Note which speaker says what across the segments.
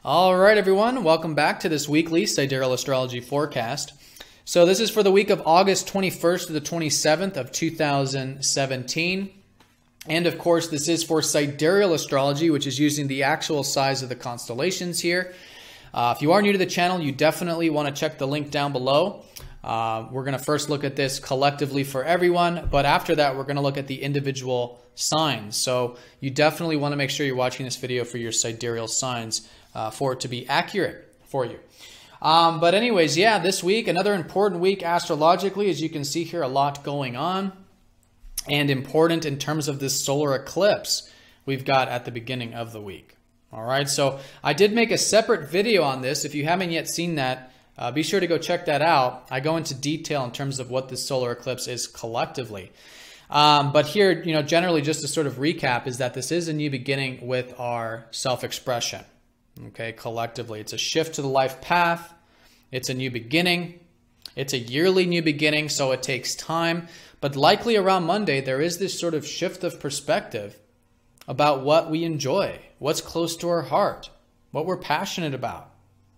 Speaker 1: All right, everyone, welcome back to this weekly Sidereal Astrology forecast. So this is for the week of August 21st to the 27th of 2017. And of course, this is for Sidereal Astrology, which is using the actual size of the constellations here. If you are new to the channel, you definitely want to check the link down below. We're going to first look at this collectively for everyone, but after that, we're going to look at the individual signs. So you definitely want to make sure you're watching this video for your sidereal signs for it to be accurate for you. But anyways, yeah, this week, another important week astrologically. As you can see here, a lot going on and important in terms of this solar eclipse we've got at the beginning of the week. All right, so I did make a separate video on this. If you haven't yet seen that, be sure to go check that out. I go into detail in terms of what this solar eclipse is collectively. But here, generally just to sort of recap is that this is a new beginning with our self-expression. Okay, collectively. It's a shift to the life path. It's a new beginning. It's a yearly new beginning, so it takes time. But likely around Monday, there is this sort of shift of perspective about what we enjoy, what's close to our heart, what we're passionate about,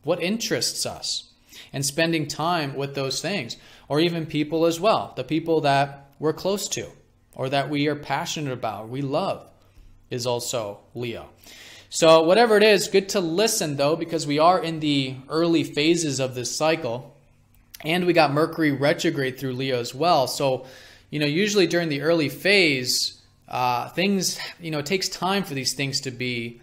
Speaker 1: what interests us, and spending time with those things, or even people as well, the people that we're close to, or that we are passionate about, we love, is also Leo. So whatever it is, good to listen though, because we are in the early phases of this cycle, and we got Mercury retrograde through Leo as well. So, usually during the early phase, things, it takes time for these things to be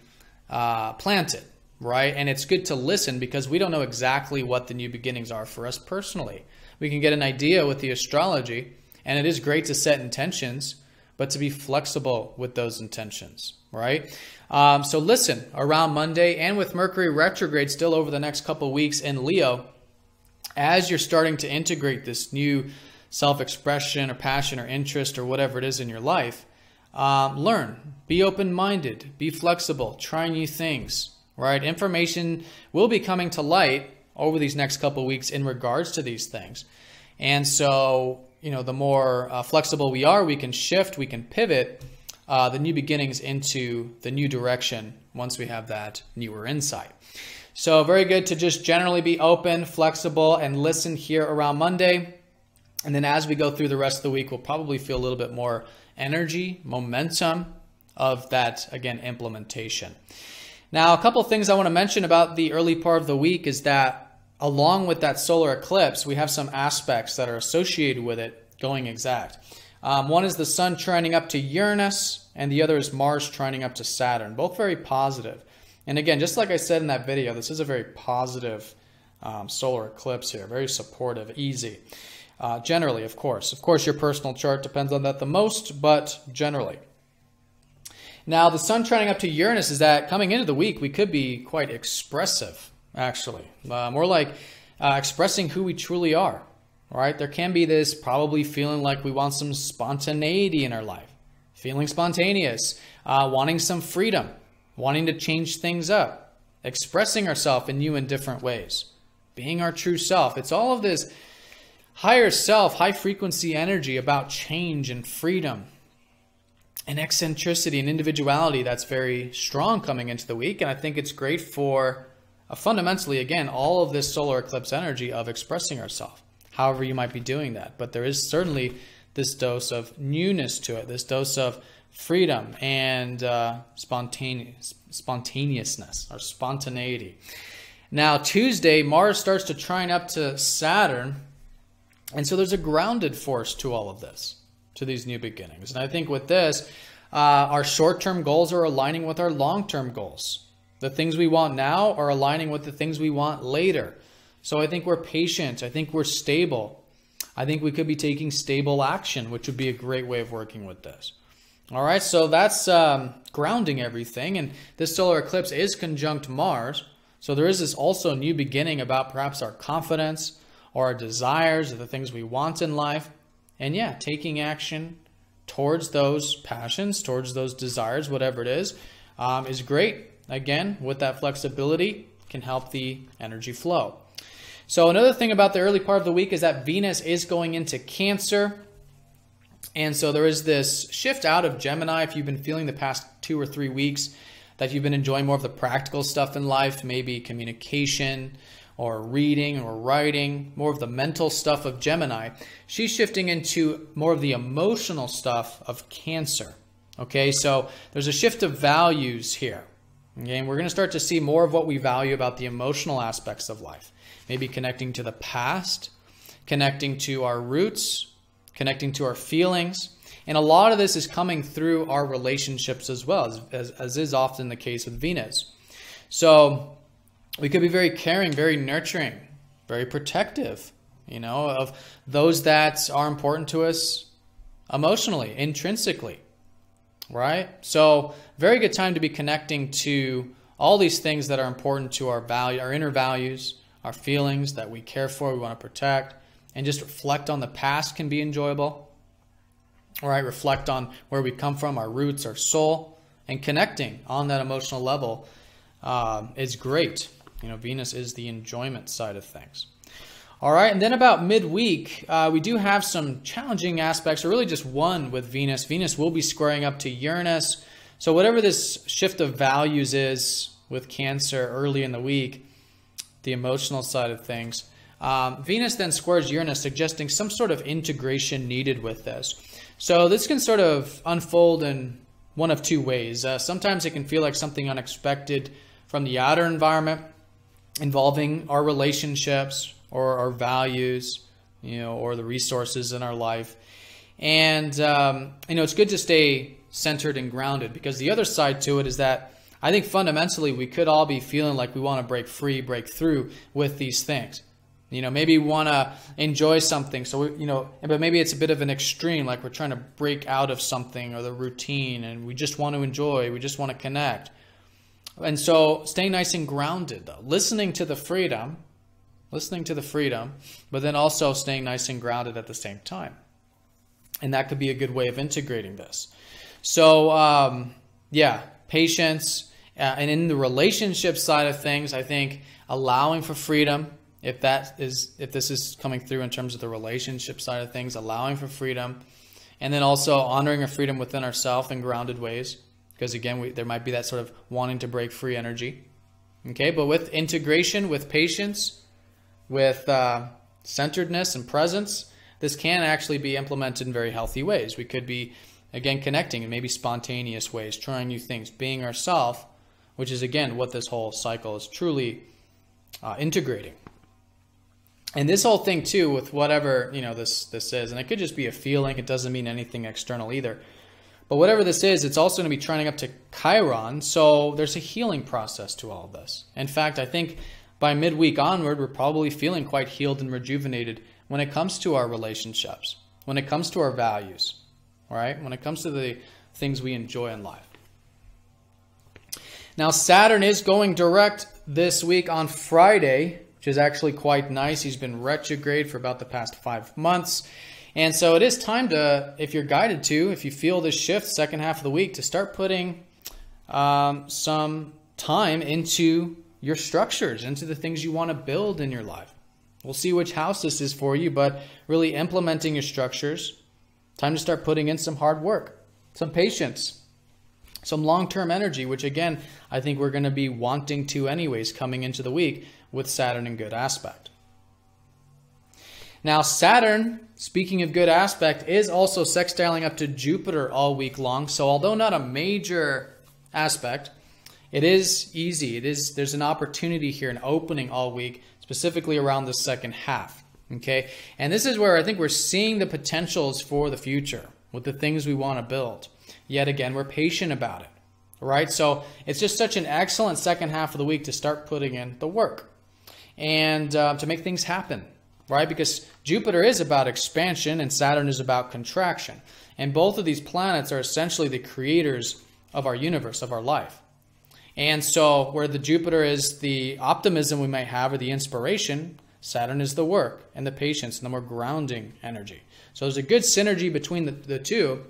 Speaker 1: planted, right? And it's good to listen because we don't know exactly what the new beginnings are for us personally. We can get an idea with the astrology, and it is great to set intentions, but to be flexible with those intentions, right? So listen, around Monday and with Mercury retrograde still over the next couple of weeks in Leo, as you're starting to integrate this new self-expression or passion or interest or whatever it is in your life, learn, be open-minded, be flexible, try new things, right? Information will be coming to light over these next couple of weeks in regards to these things. And so, the more flexible we are, we can shift, we can pivot the new beginnings into the new direction once we have that newer insight. So very good to just generally be open, flexible, and listen here around Monday. And then as we go through the rest of the week, we'll probably feel a little bit more energy, momentum of that, again, implementation. Now, a couple of things I want to mention about the early part of the week is that along with that solar eclipse, we have some aspects that are associated with it going exact. One is the Sun trining up to Uranus, and the other is Mars trining up to Saturn. Both very positive. And again, just like I said in that video, this is a very positive solar eclipse here. Very supportive, easy. Generally, of course. Of course, your personal chart depends on that the most, but generally. Now, the Sun trining up to Uranus is that coming into the week, we could be quite expressive, actually. More like expressing who we truly are. All right, there can be this probably feeling like we want some spontaneity in our life, feeling spontaneous, wanting some freedom, wanting to change things up, expressing ourselves in new and different ways, being our true self. It's all of this higher self, high frequency energy about change and freedom and eccentricity and individuality that's very strong coming into the week. And I think it's great for fundamentally, again, all of this solar eclipse energy of expressing ourselves. However you might be doing that. But there is certainly this dose of newness to it, this dose of freedom and spontaneousness or spontaneity. Now, Tuesday, Mars starts to trine up to Saturn. And so there's a grounded force to all of this, to these new beginnings. And I think with this, our short-term goals are aligning with our long-term goals. The things we want now are aligning with the things we want later. So I think we're patient. I think we're stable. I think we could be taking stable action, which would be a great way of working with this. All right, so that's grounding everything. And this solar eclipse is conjunct Mars. So there is this also new beginning about perhaps our confidence or our desires or the things we want in life. And yeah, taking action towards those passions, towards those desires, whatever it is great. Again, with that flexibility, can help the energy flow. So another thing about the early part of the week is that Venus is going into Cancer. And so there is this shift out of Gemini. If you've been feeling the past 2 or 3 weeks that you've been enjoying more of the practical stuff in life, maybe communication or reading or writing, more of the mental stuff of Gemini, she's shifting into more of the emotional stuff of Cancer. Okay, so there's a shift of values here. Okay, and we're going to start to see more of what we value about the emotional aspects of life. Maybe connecting to the past, connecting to our roots, connecting to our feelings. And a lot of this is coming through our relationships as well, as is often the case with Venus. So we could be very caring, very nurturing, very protective, you know, of those that are important to us emotionally, intrinsically, right? So very good time to be connecting to all these things that are important to our value, our inner values, our feelings that we care for, we want to protect, and just reflect on the past can be enjoyable. All right, reflect on where we come from, our roots, our soul, and connecting on that emotional level is great. You know, Venus is the enjoyment side of things. All right, and then about midweek, we do have some challenging aspects, or really just one with Venus. Venus will be squaring up to Uranus. So whatever this shift of values is with Cancer early in the week, the emotional side of things, Venus then squares Uranus, suggesting some sort of integration needed with this. So this can sort of unfold in one of two ways. Sometimes it can feel like something unexpected from the outer environment, involving our relationships or our values, you know, or the resources in our life. And, you know, it's good to stay centered and grounded, because the other side to it is that I think fundamentally we could all be feeling like we want to break free, break through with these things. You know, maybe we want to enjoy something. So, you know, but maybe it's a bit of an extreme, like we're trying to break out of something or the routine, and we just want to enjoy, we just want to connect. And so staying nice and grounded, though, listening to the freedom, but then also staying nice and grounded at the same time. And that could be a good way of integrating this. So, yeah, patience. And in the relationship side of things, I think allowing for freedom, if this is coming through in terms of the relationship side of things, allowing for freedom, and then also honoring our freedom within ourselves in grounded ways. Because again, there might be that sort of wanting to break free energy. Okay, but with integration, with patience, with centeredness and presence, this can actually be implemented in very healthy ways. We could be, again, connecting in maybe spontaneous ways, trying new things, being ourselves, which is, again, what this whole cycle is truly integrating. And this whole thing, too, with whatever, you know, this is, and it could just be a feeling. It doesn't mean anything external either. But whatever this is, it's also going to be trending up to Chiron, so there's a healing process to all of this. In fact, I think by midweek onward, we're probably feeling quite healed and rejuvenated when it comes to our relationships, when it comes to our values, all right? When it comes to the things we enjoy in life. Now, Saturn is going direct this week on Friday, which is actually quite nice. He's been retrograde for about the past 5 months. And so it is time to, if you're guided to, if you feel this shift second half of the week, to start putting some time into your structures, into the things you want to build in your life. We'll see which house this is for you, but really implementing your structures. Time to start putting in some hard work, some patience, some long-term energy, which again, I think we're going to be wanting to anyways coming into the week with Saturn in good aspect. Now, Saturn, speaking of good aspect, is also sextiling up to Jupiter all week long. So although not a major aspect, it is easy. There's an opportunity here, an opening all week, specifically around the second half. Okay, and this is where I think we're seeing the potentials for the future with the things we want to build. Yet again, we're patient about it. Right? So it's just such an excellent second half of the week to start putting in the work and to make things happen. Right? Because Jupiter is about expansion and Saturn is about contraction. And both of these planets are essentially the creators of our universe, of our life. And so where the Jupiter is the optimism we might have or the inspiration, Saturn is the work and the patience and the more grounding energy. So there's a good synergy between the two,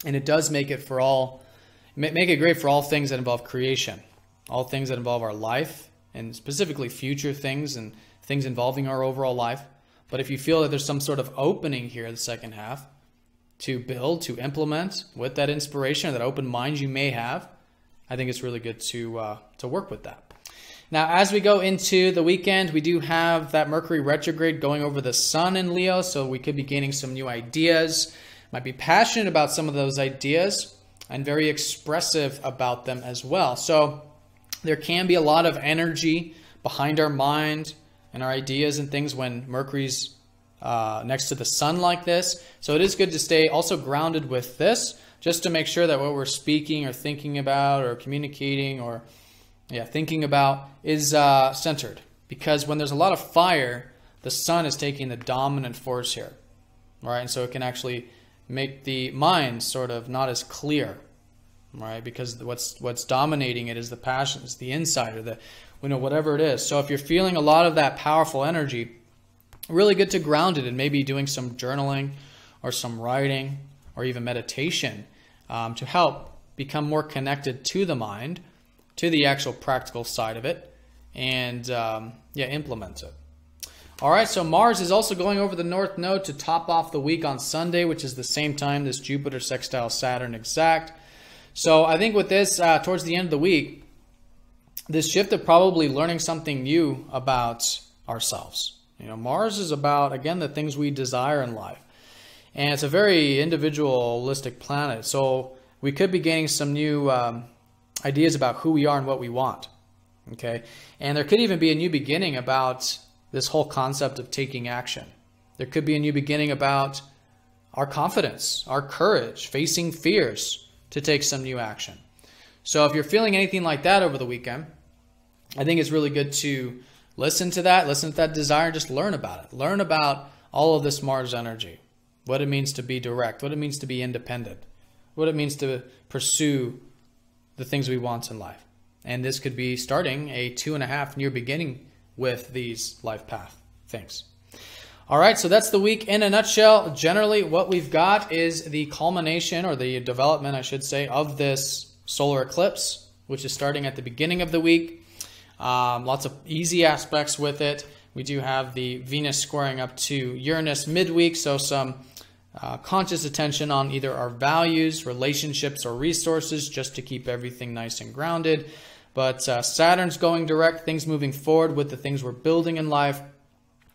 Speaker 1: and it does make it great for all things that involve creation, all things that involve our life, and specifically future things and things involving our overall life. But if you feel that there's some sort of opening here in the second half to build, to implement with that inspiration or that open mind you may have, I think it's really good to work with that. Now, as we go into the weekend, we do have that Mercury retrograde going over the sun in Leo, so we could be gaining some new ideas. Might be passionate about some of those ideas and very expressive about them as well. So there can be a lot of energy behind our mind and our ideas and things when Mercury's next to the sun like this. So it is good to stay also grounded with this, just to make sure that what we're speaking or thinking about or communicating or thinking about is centered. Because when there's a lot of fire, the sun is taking the dominant force here, right? And so it can actually make the mind sort of not as clear, right? Because what's dominating it is the passions, the insight, or the whatever it is. So if you're feeling a lot of that powerful energy, really good to ground it and maybe doing some journaling or some writing or even meditation to help become more connected to the mind, to the actual practical side of it, and implement it. All right, so Mars is also going over the North Node to top off the week on Sunday, which is the same time this Jupiter sextile Saturn exact. So I think with this, towards the end of the week, this shift of probably learning something new about ourselves. Mars is about, again, the things we desire in life. And it's a very individualistic planet. So we could be gaining some new ideas about who we are and what we want. Okay? And there could even be a new beginning about this whole concept of taking action. There could be a new beginning about our confidence, our courage, facing fears to take some new action. So if you're feeling anything like that over the weekend, I think it's really good to listen to that desire, and just learn about it. Learn about all of this Mars energy, what it means to be direct, what it means to be independent, what it means to pursue the things we want in life. And this could be starting a 2.5 year beginning with these life path things. All right, so that's the week in a nutshell. Generally, what we've got is the culmination, or the development, I should say, of this solar eclipse, which is starting at the beginning of the week. Lots of easy aspects with it. We do have the Venus squaring up to Uranus midweek, so some conscious attention on either our values, relationships, or resources, just to keep everything nice and grounded. But Saturn's going direct, things moving forward with the things we're building in life,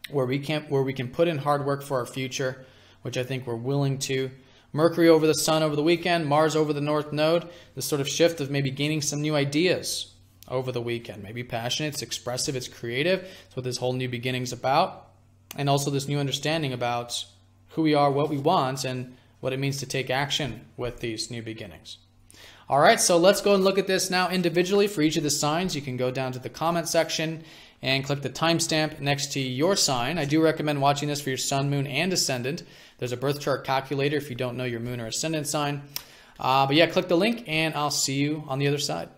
Speaker 1: where we can put in hard work for our future, which I think we're willing to. Mercury over the sun over the weekend, Mars over the North Node, this sort of shift of maybe gaining some new ideas over the weekend. Maybe passionate, it's expressive, it's creative. That's what this whole new beginning's about. And also this new understanding about who we are, what we want, and what it means to take action with these new beginnings. All right, so let's go and look at this now individually for each of the signs. You can go down to the comment section and click the timestamp next to your sign. I do recommend watching this for your sun, moon, and ascendant. There's a birth chart calculator if you don't know your moon or ascendant sign. But yeah, click the link and I'll see you on the other side.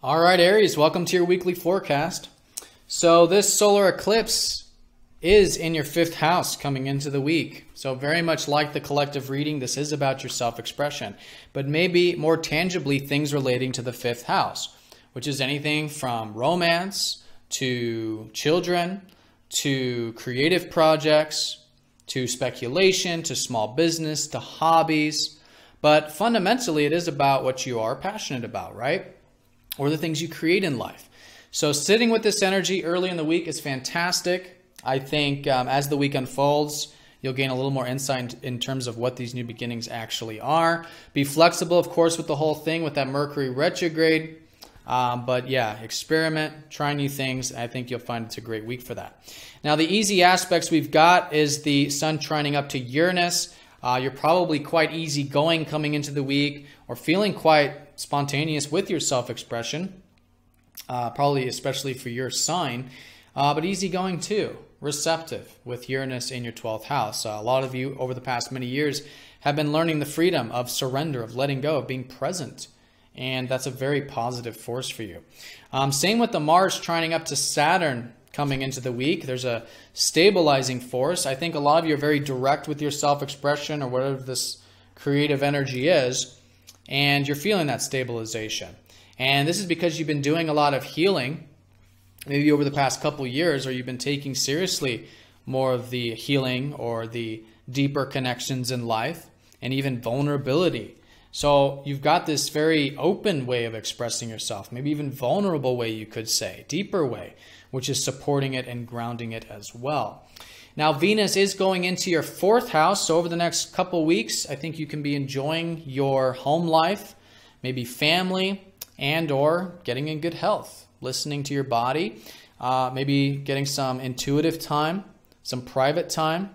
Speaker 1: All right, Aries, welcome to your weekly forecast. So this solar eclipse is in your 5th house coming into the week. So very much like the collective reading, this is about your self-expression, but maybe more tangibly things relating to the 5th house, which is anything from romance to children to creative projects to speculation to small business to hobbies. But fundamentally, it is about what you are passionate about, right? Or the things you create in life. So sitting with this energy early in the week is fantastic. I think as the week unfolds, you'll gain a little more insight in terms of what these new beginnings actually are. Be flexible, of course, with the whole thing with that Mercury retrograde. But yeah, experiment, try new things. I think you'll find it's a great week for that. Now, the easy aspects we've got is the Sun trining up to Uranus. You're probably quite easygoing coming into the week, or feeling quite spontaneous with your self-expression, probably especially for your sign, but easygoing too, receptive with Uranus in your 12th house. A lot of you over the past many years have been learning the freedom of surrender, of letting go, of being present. And that's a very positive force for you. Same with the Mars trining up to Saturn coming into the week. There's a stabilizing force. I think a lot of you are very direct with your self-expression or whatever this creative energy is, and you're feeling that stabilization. And this is because you've been doing a lot of healing, maybe over the past couple years, or you've been taking seriously more of the healing or the deeper connections in life and even vulnerability. So you've got this very open way of expressing yourself, maybe even vulnerable way, you could say, deeper way, which is supporting it and grounding it as well. Now, Venus is going into your 4th house. So over the next couple weeks, I think you can be enjoying your home life, maybe family, and or getting in good health, listening to your body, maybe getting some intuitive time, some private time,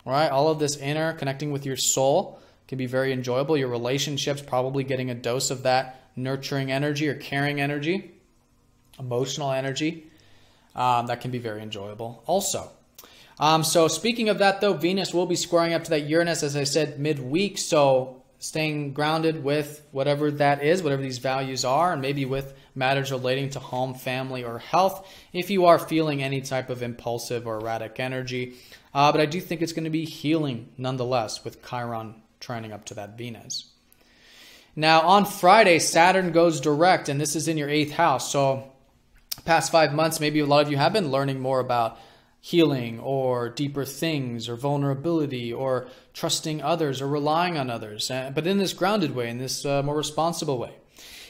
Speaker 1: right? All of this inner connecting with your soul can be very enjoyable. Your relationships, probably getting a dose of that nurturing energy or caring energy, emotional energy. That can be very enjoyable also. So speaking of that though, Venus will be squaring up to that Uranus, as I said, midweek. So staying grounded with whatever that is, whatever these values are, and maybe with matters relating to home, family, or health, if you are feeling any type of impulsive or erratic energy. But I do think it's going to be healing nonetheless with Chiron trining up to that Venus. Now on Friday, Saturn goes direct, and this is in your 8th house. So past 5 months, maybe a lot of you have been learning more about healing or deeper things or vulnerability or trusting others or relying on others, but in this grounded way, in this more responsible way.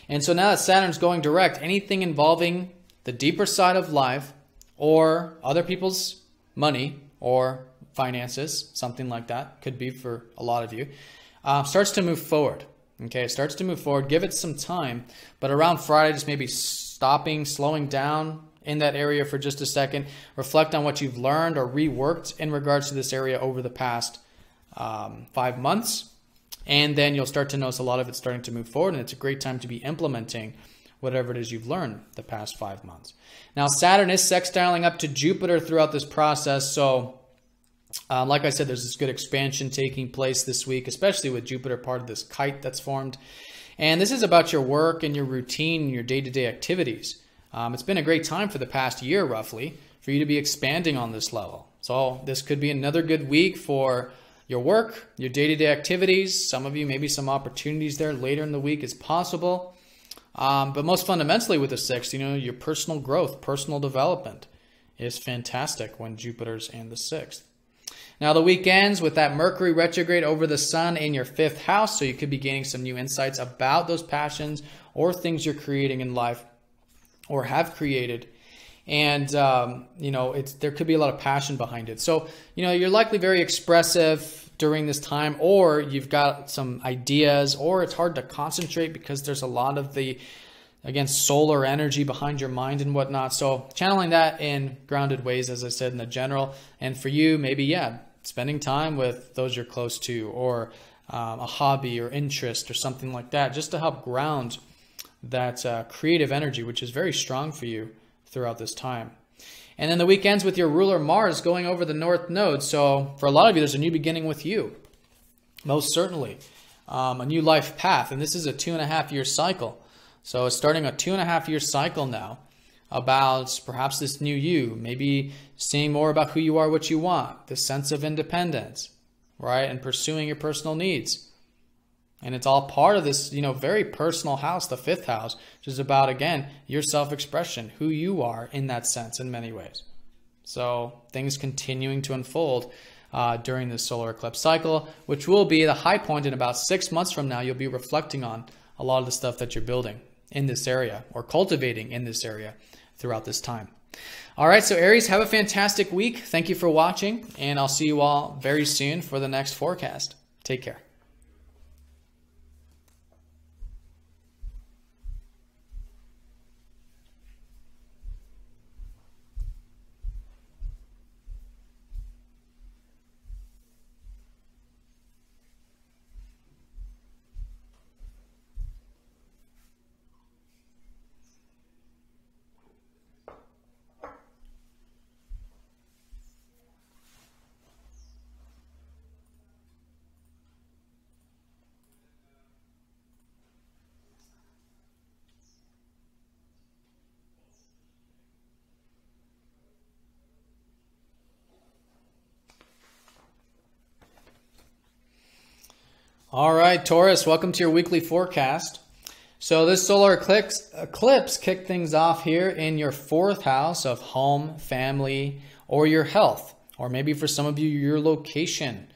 Speaker 1: And so now that Saturn's going direct, anything involving the deeper side of life or other people's money or finances, something like that, could be for a lot of you, starts to move forward. Okay, it starts to move forward. Give it some time, but around Friday, just maybe stopping, slowing down in that area for just a second. Reflect on what you've learned or reworked in regards to this area over the past 5 months. And then you'll start to notice a lot of it starting to move forward. And it's a great time to be implementing whatever it is you've learned the past 5 months. Now, Saturn is sextiling up to Jupiter throughout this process. So like I said, there's this good expansion taking place this week, especially with Jupiter part of this kite that's formed. And this is about your work and your routine and your day-to-day activities. It's been a great time for the past year, roughly, for you to be expanding on this level. So this could be another good week for your work, your day-to-day activities. Some of you, maybe some opportunities there later in the week is possible. But most fundamentally with the 6th, your personal growth, personal development is fantastic when Jupiter's in the 6th. Now the week ends with that Mercury retrograde over the Sun in your 5th house. So you could be gaining some new insights about those passions or things you're creating in life or have created. And, there could be a lot of passion behind it. So, you're likely very expressive during this time, or you've got some ideas, or it's hard to concentrate because there's a lot of the, again, solar energy behind your mind and whatnot. So channeling that in grounded ways, as I said, in the general. And for you, maybe, spending time with those you're close to, or a hobby or interest or something like that, just to help ground that creative energy, which is very strong for you throughout this time. And then the week ends with your ruler Mars going over the North Node. So for a lot of you, there's a new beginning with you, most certainly. A new life path. And this is a 2.5-year cycle. So it's starting a 2.5-year cycle now about perhaps this new you, maybe seeing more about who you are, what you want, this sense of independence, right? And pursuing your personal needs. And it's all part of this, very personal house, the 5th house, which is about, again, your self-expression, who you are in that sense in many ways. So things continuing to unfold during this solar eclipse cycle, which will be the high point in about 6 months from now. You'll be reflecting on a lot of the stuff that you're building in this area or cultivating in this area throughout this time. All right, so Aries, have a fantastic week. Thank you for watching, and I'll see you all very soon for the next forecast. Take care. All right, Taurus, welcome to your weekly forecast. So this solar eclipse kicked things off here in your 4th house of home, family, or your health, or maybe for some of you, your location.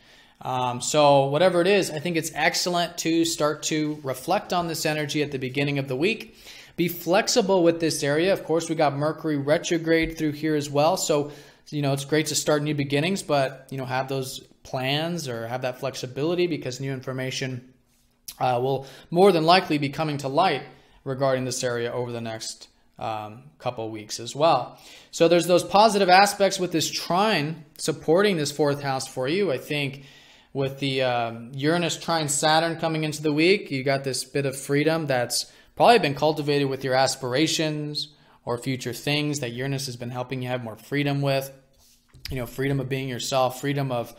Speaker 1: So whatever it is, I think it's excellent to start to reflect on this energy at the beginning of the week. Be flexible with this area. Of course, we got Mercury retrograde through here as well. So, it's great to start new beginnings, but, have those plans or have that flexibility because new information will more than likely be coming to light regarding this area over the next couple of weeks as well. So there's those positive aspects with this trine supporting this 4th house for you. I think with the Uranus trine Saturn coming into the week, you got this bit of freedom that's probably been cultivated with your aspirations or future things that Uranus has been helping you have more freedom with. Freedom of being yourself, freedom of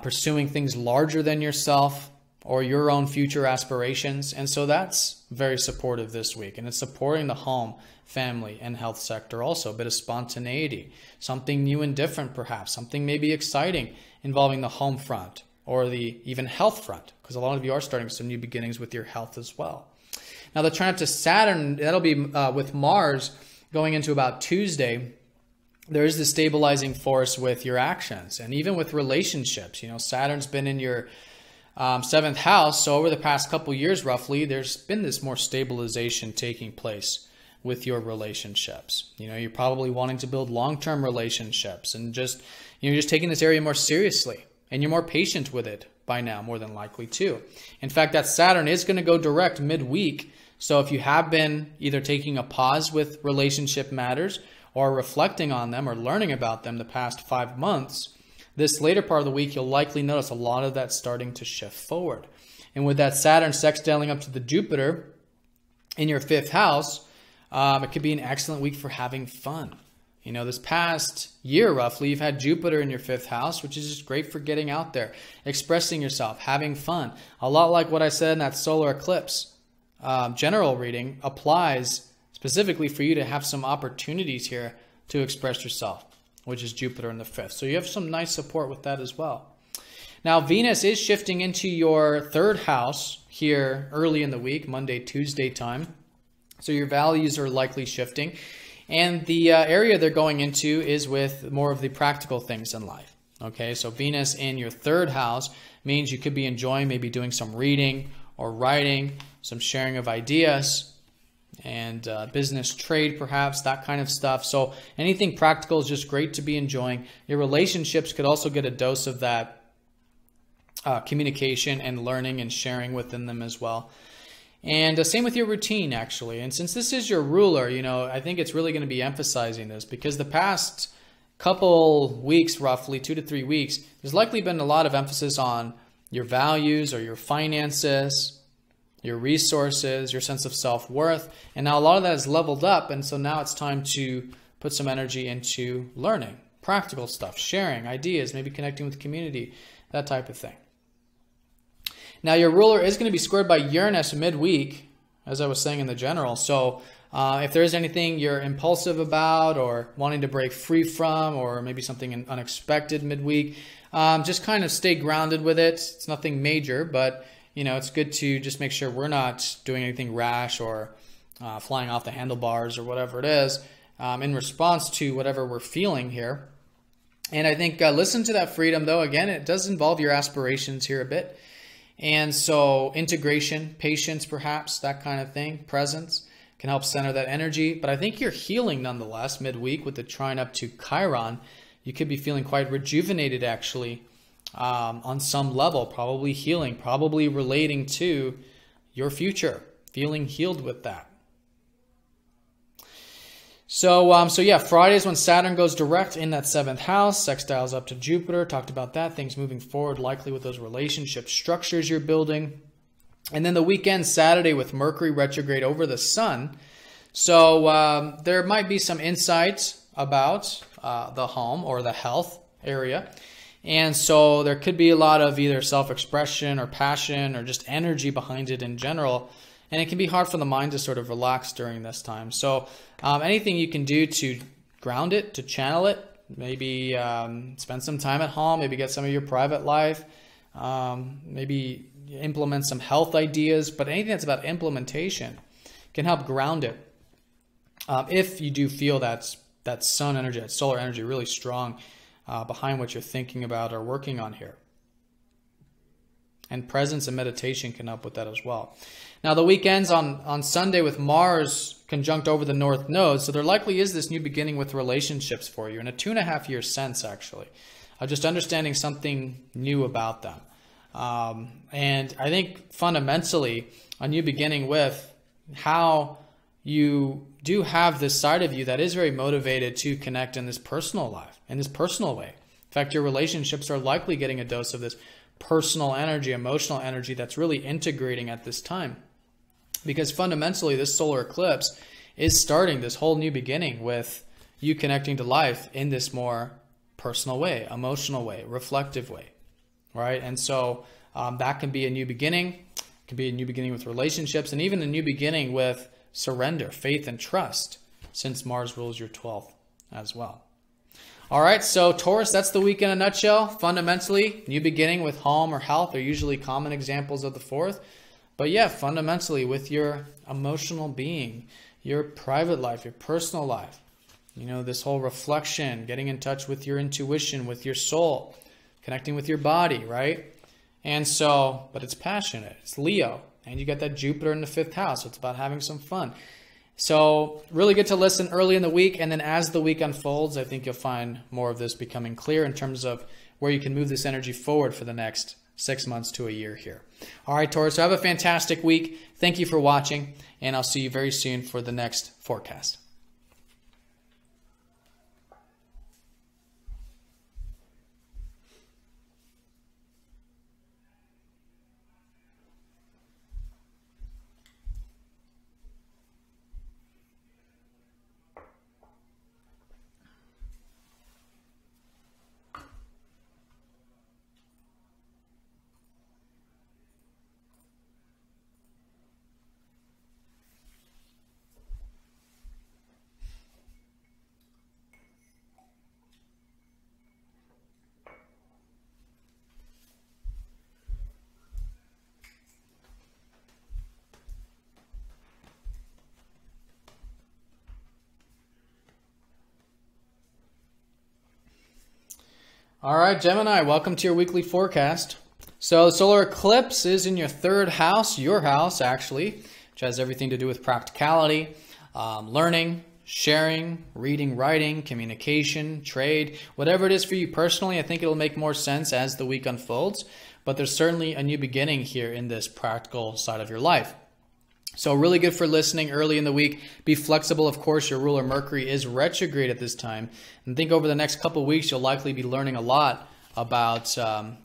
Speaker 1: pursuing things larger than yourself or your own future aspirations. And so that's very supportive this week. And it's supporting the home, family, and health sector also. A bit of spontaneity, something new and different perhaps, something maybe exciting involving the home front or the even health front, because a lot of you are starting some new beginnings with your health as well. Now the trine to Saturn, that'll be with Mars going into about Tuesday. There is the stabilizing force with your actions and even with relationships. Saturn's been in your 7th house. So over the past couple years, roughly, there's been this more stabilization taking place with your relationships. You're probably wanting to build long-term relationships and just taking this area more seriously, and you're more patient with it by now, more than likely too. In fact, that Saturn is going to go direct midweek. So if you have been either taking a pause with relationship matters or reflecting on them or learning about them the past 5 months, this later part of the week, you'll likely notice a lot of that starting to shift forward. And with that Saturn sextiling up to the Jupiter in your 5th house, it could be an excellent week for having fun. This past year, roughly, you've had Jupiter in your 5th house, which is just great for getting out there, expressing yourself, having fun. A lot like what I said in that solar eclipse general reading applies specifically for you to have some opportunities here to express yourself, which is Jupiter in the 5th. So you have some nice support with that as well. Now, Venus is shifting into your 3rd house here early in the week, Monday, Tuesday time. So your values are likely shifting. And the area they're going into is with more of the practical things in life. Okay, so Venus in your 3rd house means you could be enjoying maybe doing some reading or writing, some sharing of ideas, and business trade perhaps, that kind of stuff. So anything practical is just great to be enjoying. Your relationships could also get a dose of that communication and learning and sharing within them as well. And same with your routine, actually. And since this is your ruler, I think it's really going to be emphasizing this, because the past couple weeks, roughly 2 to 3 weeks, there's likely been a lot of emphasis on your values or your finances, your resources, your sense of self-worth. And now a lot of that is leveled up. And so now it's time to put some energy into learning, practical stuff, sharing ideas, maybe connecting with community, that type of thing. Now your ruler is going to be squared by Uranus midweek, as I was saying in the general. So if there is anything you're impulsive about or wanting to break free from, or maybe something unexpected midweek, just kind of stay grounded with it. It's nothing major, but it's good to just make sure we're not doing anything rash or flying off the handlebars or whatever it is in response to whatever we're feeling here. And I think listen to that freedom, though. Again, it does involve your aspirations here a bit. And so integration, patience, perhaps, that kind of thing, presence. can help center that energy. But I think you're healing nonetheless midweek with the trine up to Chiron. You could be feeling quite rejuvenated actually on some level, probably healing, probably relating to your future, feeling healed with that. So yeah, Friday is when Saturn goes direct in that 7th house, sextiles up to Jupiter. Talked about that, things moving forward, likely with those relationship structures you're building. And then the weekend, Saturday, with Mercury retrograde over the Sun. So there might be some insights about the home or the health area. And so there could be a lot of either self-expression or passion or just energy behind it in general. And it can be hard for the mind to sort of relax during this time. So anything you can do to ground it, to channel it, maybe spend some time at home, maybe get some of your private life, maybe implement some health ideas, but anything that's about implementation can help ground it. If you do feel that sun energy, that solar energy really strong behind what you're thinking about or working on here. And presence and meditation can help with that as well. Now the weekends on Sunday with Mars conjunct over the North Node, so there likely is this new beginning with relationships for you in a 2.5-year sense actually, just understanding something new about them. And I think fundamentally a new beginning with how you do have this side of you that is very motivated to connect in this personal life, in this personal way. In fact, your relationships are likely getting a dose of this personal energy, emotional energy that's really integrating at this time. Because fundamentally, this solar eclipse is starting this whole new beginning with you connecting to life in this more personal way, emotional way, reflective way, right? And so that can be a new beginning. It can be a new beginning with relationships, and even a new beginning with surrender, faith, and trust, since Mars rules your 12th as well. All right, so Taurus, that's the week in a nutshell. Fundamentally, new beginning with home or health are usually common examples of the 4th. But yeah, fundamentally with your emotional being, your private life, your personal life, you know, this whole reflection, getting in touch with your intuition, with your soul, connecting with your body, right? And so, but it's passionate, it's Leo, and you got that Jupiter in the 5th house, so it's about having some fun. So really good to listen early in the week, and then as the week unfolds, I think you'll find more of this becoming clear in terms of where you can move this energy forward for the next 6 months to a year here. All right, Taurus, so have a fantastic week. Thank you for watching, and I'll see you very soon for the next forecast. All right, Gemini, welcome to your weekly forecast. So the solar eclipse is in your 3rd house, your house actually, which has everything to do with practicality, learning, sharing, reading, writing, communication, trade, whatever it is for you personally. I think it'll make more sense as the week unfolds, but there's certainly a new beginning here in this practical side of your life. So really good for listening early in the week. Be flexible. Of course, your ruler Mercury is retrograde at this time. And think over the next couple of weeks, you'll likely be learning a lot about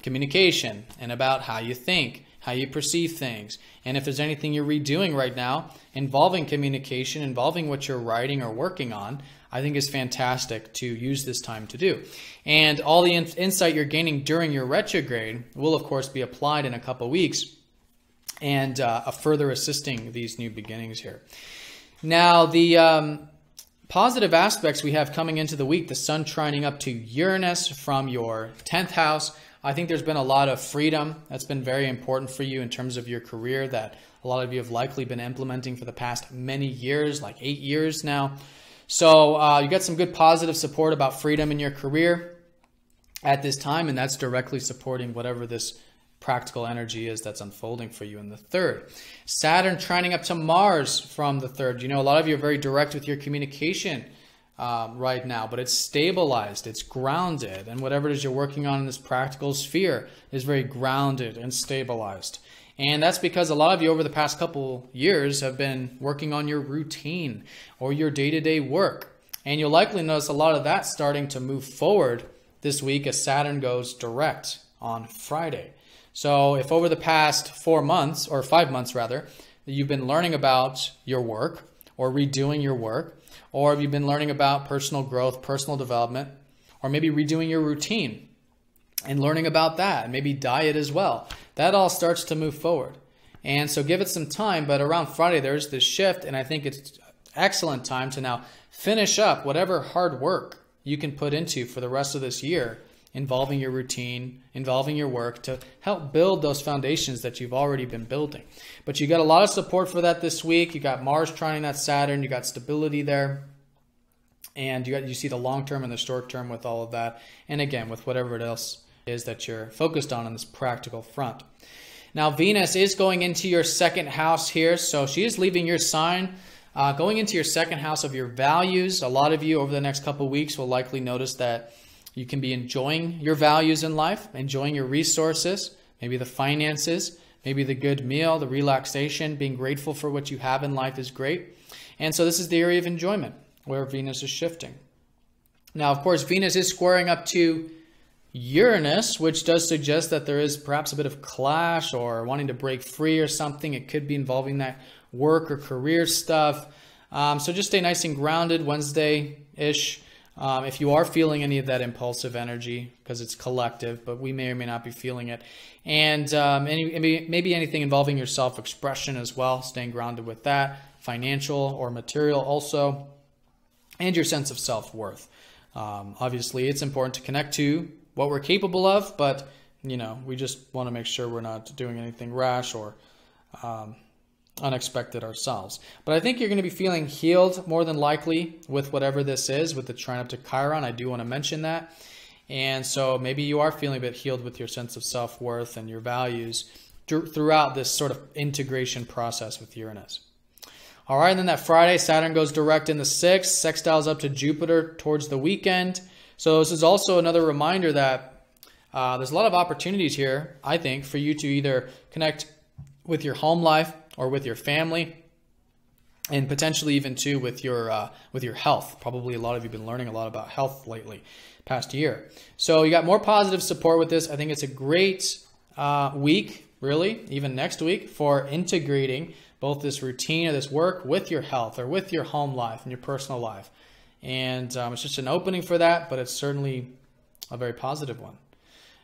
Speaker 1: communication and about how you think, how you perceive things. And if there's anything you're redoing right now involving communication, involving what you're writing or working on, I think is fantastic to use this time to do. And all the insight you're gaining during your retrograde will, of course, be applied in a couple of weeks and further assisting these new beginnings here. Now, the positive aspects we have coming into the week, the sun trining up to Uranus from your 10th house. I think there's been a lot of freedom that's been very important for you in terms of your career that a lot of you have likely been implementing for the past many years, like 8 years now. So you got some good positive support about freedom in your career at this time, and that's directly supporting whatever this practical energy is that's unfolding for you in the third. Saturn trining up to Mars from the third. You know, a lot of you are very direct with your communication right now, but it's stabilized, it's grounded, and whatever it is you're working on in this practical sphere is very grounded and stabilized. And that's because a lot of you over the past couple years have been working on your routine or your day-to-day work. And you'll likely notice a lot of that starting to move forward this week as Saturn goes direct on Friday. So if over the past 4 months, or 5 months rather, you've been learning about your work or redoing your work, or have you been learning about personal growth, personal development, or maybe redoing your routine and learning about that, and maybe diet as well, that all starts to move forward. And so give it some time, but around Friday there's this shift, and I think it's excellent time to now finish up whatever hard work you can put into for the rest of this year, involving your routine, involving your work, to help build those foundations that you've already been building. But you got a lot of support for that this week. You got Mars trining that Saturn, you got stability there, and you see the long term and the short term with all of that, and again with whatever it else is that you're focused on this practical front. Now Venus is going into your second house here, so she is leaving your sign, going into your second house of your values. A lot of you over the next couple of weeks will likely notice that you can be enjoying your values in life, enjoying your resources, maybe the finances, maybe the good meal, the relaxation, being grateful for what you have in life is great. And so this is the area of enjoyment where Venus is shifting. Now, of course, Venus is squaring up to Uranus, which does suggest that there is perhaps a bit of clash or wanting to break free or something. It could be involving that work or career stuff. So just stay nice and grounded Wednesday-ish. If you are feeling any of that impulsive energy, because it's collective, but we may or may not be feeling it. And maybe anything involving your self-expression as well, staying grounded with that, financial or material also, and your sense of self-worth. Obviously, it's important to connect to what we're capable of, but you know, we just want to make sure we're not doing anything rash or unexpected ourselves. But I think you're going to be feeling healed more than likely with whatever this is, with the trine up to Chiron. I do want to mention that. And so maybe you are feeling a bit healed with your sense of self-worth and your values throughout this sort of integration process with Uranus. All right, and then that Friday, Saturn goes direct in the 6th, sextiles up to Jupiter towards the weekend. So this is also another reminder that there's a lot of opportunities here, I think, for you to either connect with your home life or with your family, and potentially even too with your health. Probably a lot of you have been learning a lot about health lately, past year. So you got more positive support with this. I think it's a great week, really, even next week, for integrating both this routine or this work with your health or with your home life and your personal life. And it's just an opening for that, but it's certainly a very positive one.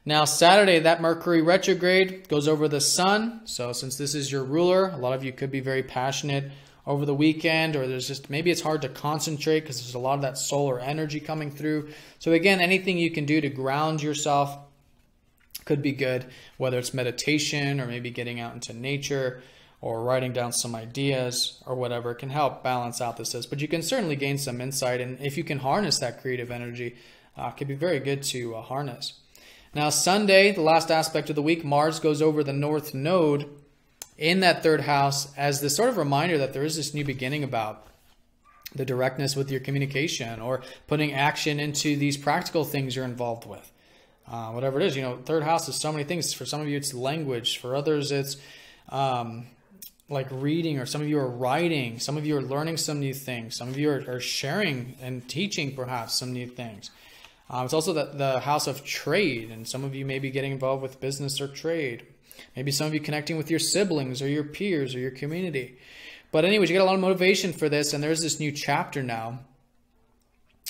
Speaker 1: Now, Saturday, that Mercury retrograde goes over the sun. So since this is your ruler, a lot of you could be very passionate over the weekend, or there's just, maybe it's hard to concentrate because there's a lot of that solar energy coming through. So again, anything you can do to ground yourself could be good, whether it's meditation or maybe getting out into nature or writing down some ideas or whatever can help balance out this. But you can certainly gain some insight, and if you can harness that creative energy, it could be very good to harness. Now, Sunday, the last aspect of the week, Mars goes over the North Node in that third house as this sort of reminder that there is this new beginning about the directness with your communication or putting action into these practical things you're involved with. Whatever it is, you know, third house is so many things. For some of you, it's language. For others, it's like reading, or some of you are writing. Some of you are learning some new things. Some of you are sharing and teaching perhaps some new things. It's also the house of trade, and some of you may be getting involved with business or trade. Maybe some of you connecting with your siblings or your peers or your community. But anyways, you get a lot of motivation for this, and there's this new chapter now,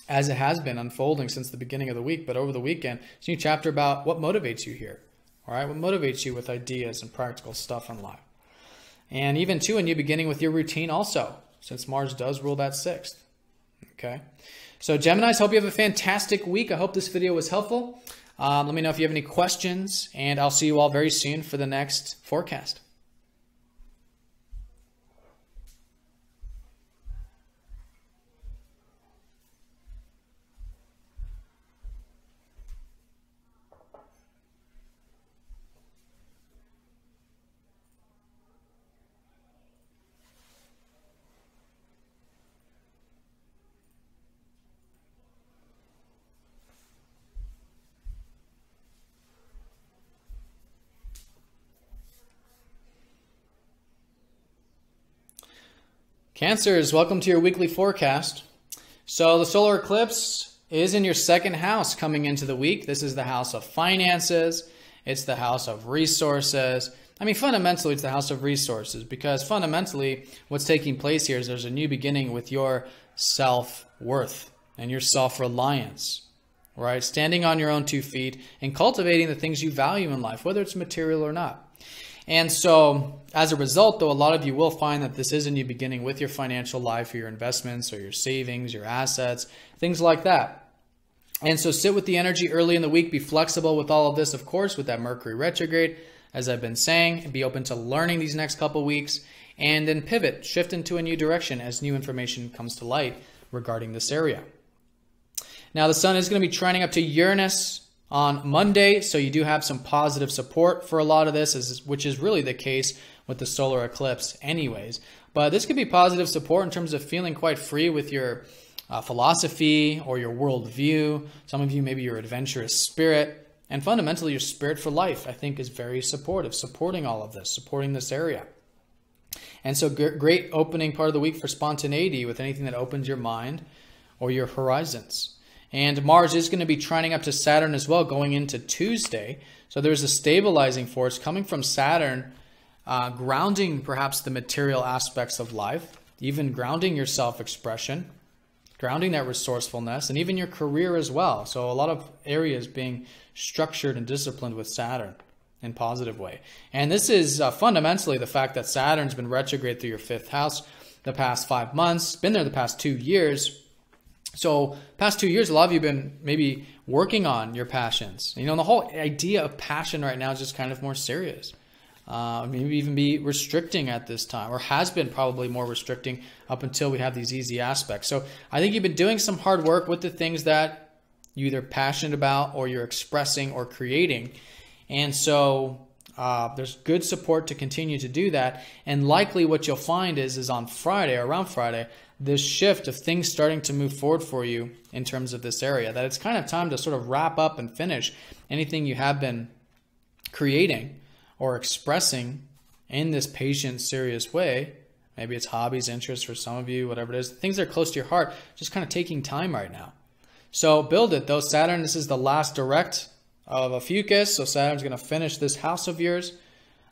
Speaker 1: as it has been unfolding since the beginning of the week, but over the weekend, it's a new chapter about what motivates you here. All right, what motivates you with ideas and practical stuff in life. And even too, a new beginning with your routine also, since Mars does rule that 6th. Okay. So Geminis, hope you have a fantastic week. I hope this video was helpful. Let me know if you have any questions, and I'll see you all very soon for the next forecast. Cancers, welcome to your weekly forecast. So the solar eclipse is in your second house coming into the week. This is the house of finances. It's the house of resources. I mean, fundamentally, it's the house of resources because fundamentally what's taking place here is there's a new beginning with your self-worth and your self-reliance, right? Standing on your own 2 feet and cultivating the things you value in life, whether it's material or not. And so as a result, though, a lot of you will find that this is a new beginning with your financial life or your investments or your savings, your assets, things like that. And so sit with the energy early in the week. Be flexible with all of this, of course, with that Mercury retrograde, as I've been saying, and be open to learning these next couple weeks and then pivot, shift into a new direction as new information comes to light regarding this area. Now, the sun is going to be trending up to Uranus on Monday, so you do have some positive support for a lot of this, which is really the case with the solar eclipse anyways. But this could be positive support in terms of feeling quite free with your philosophy or your worldview. Some of you, maybe your adventurous spirit, and fundamentally your spirit for life, I think is very supportive, supporting all of this, supporting this area. And so great opening part of the week for spontaneity with anything that opens your mind or your horizons. And Mars is going to be trining up to Saturn as well going into Tuesday. So there's a stabilizing force coming from Saturn, grounding perhaps the material aspects of life, even grounding your self-expression, grounding that resourcefulness, and even your career as well. So a lot of areas being structured and disciplined with Saturn in a positive way. And this is fundamentally the fact that Saturn's been retrograde through your 5th house the past 5 months, been there the past 2 years. So past 2 years, a lot of you have been maybe working on your passions. You know, the whole idea of passion right now is just kind of more serious. Maybe even be restricting at this time, or has been probably more restricting up until we have these easy aspects. So I think you've been doing some hard work with the things that you're either passionate about or you're expressing or creating. And so there's good support to continue to do that. And likely what you'll find is on Friday, or around Friday, this shift of things starting to move forward for you in terms of this area, that it's kind of time to sort of wrap up and finish anything you have been creating or expressing in this patient, serious way. Maybe it's hobbies, interests for some of you, whatever it is. Things that are close to your heart, just kind of taking time right now. So build it, though. Saturn, this is the last direct of Ophiuchus. So Saturn's going to finish this house of yours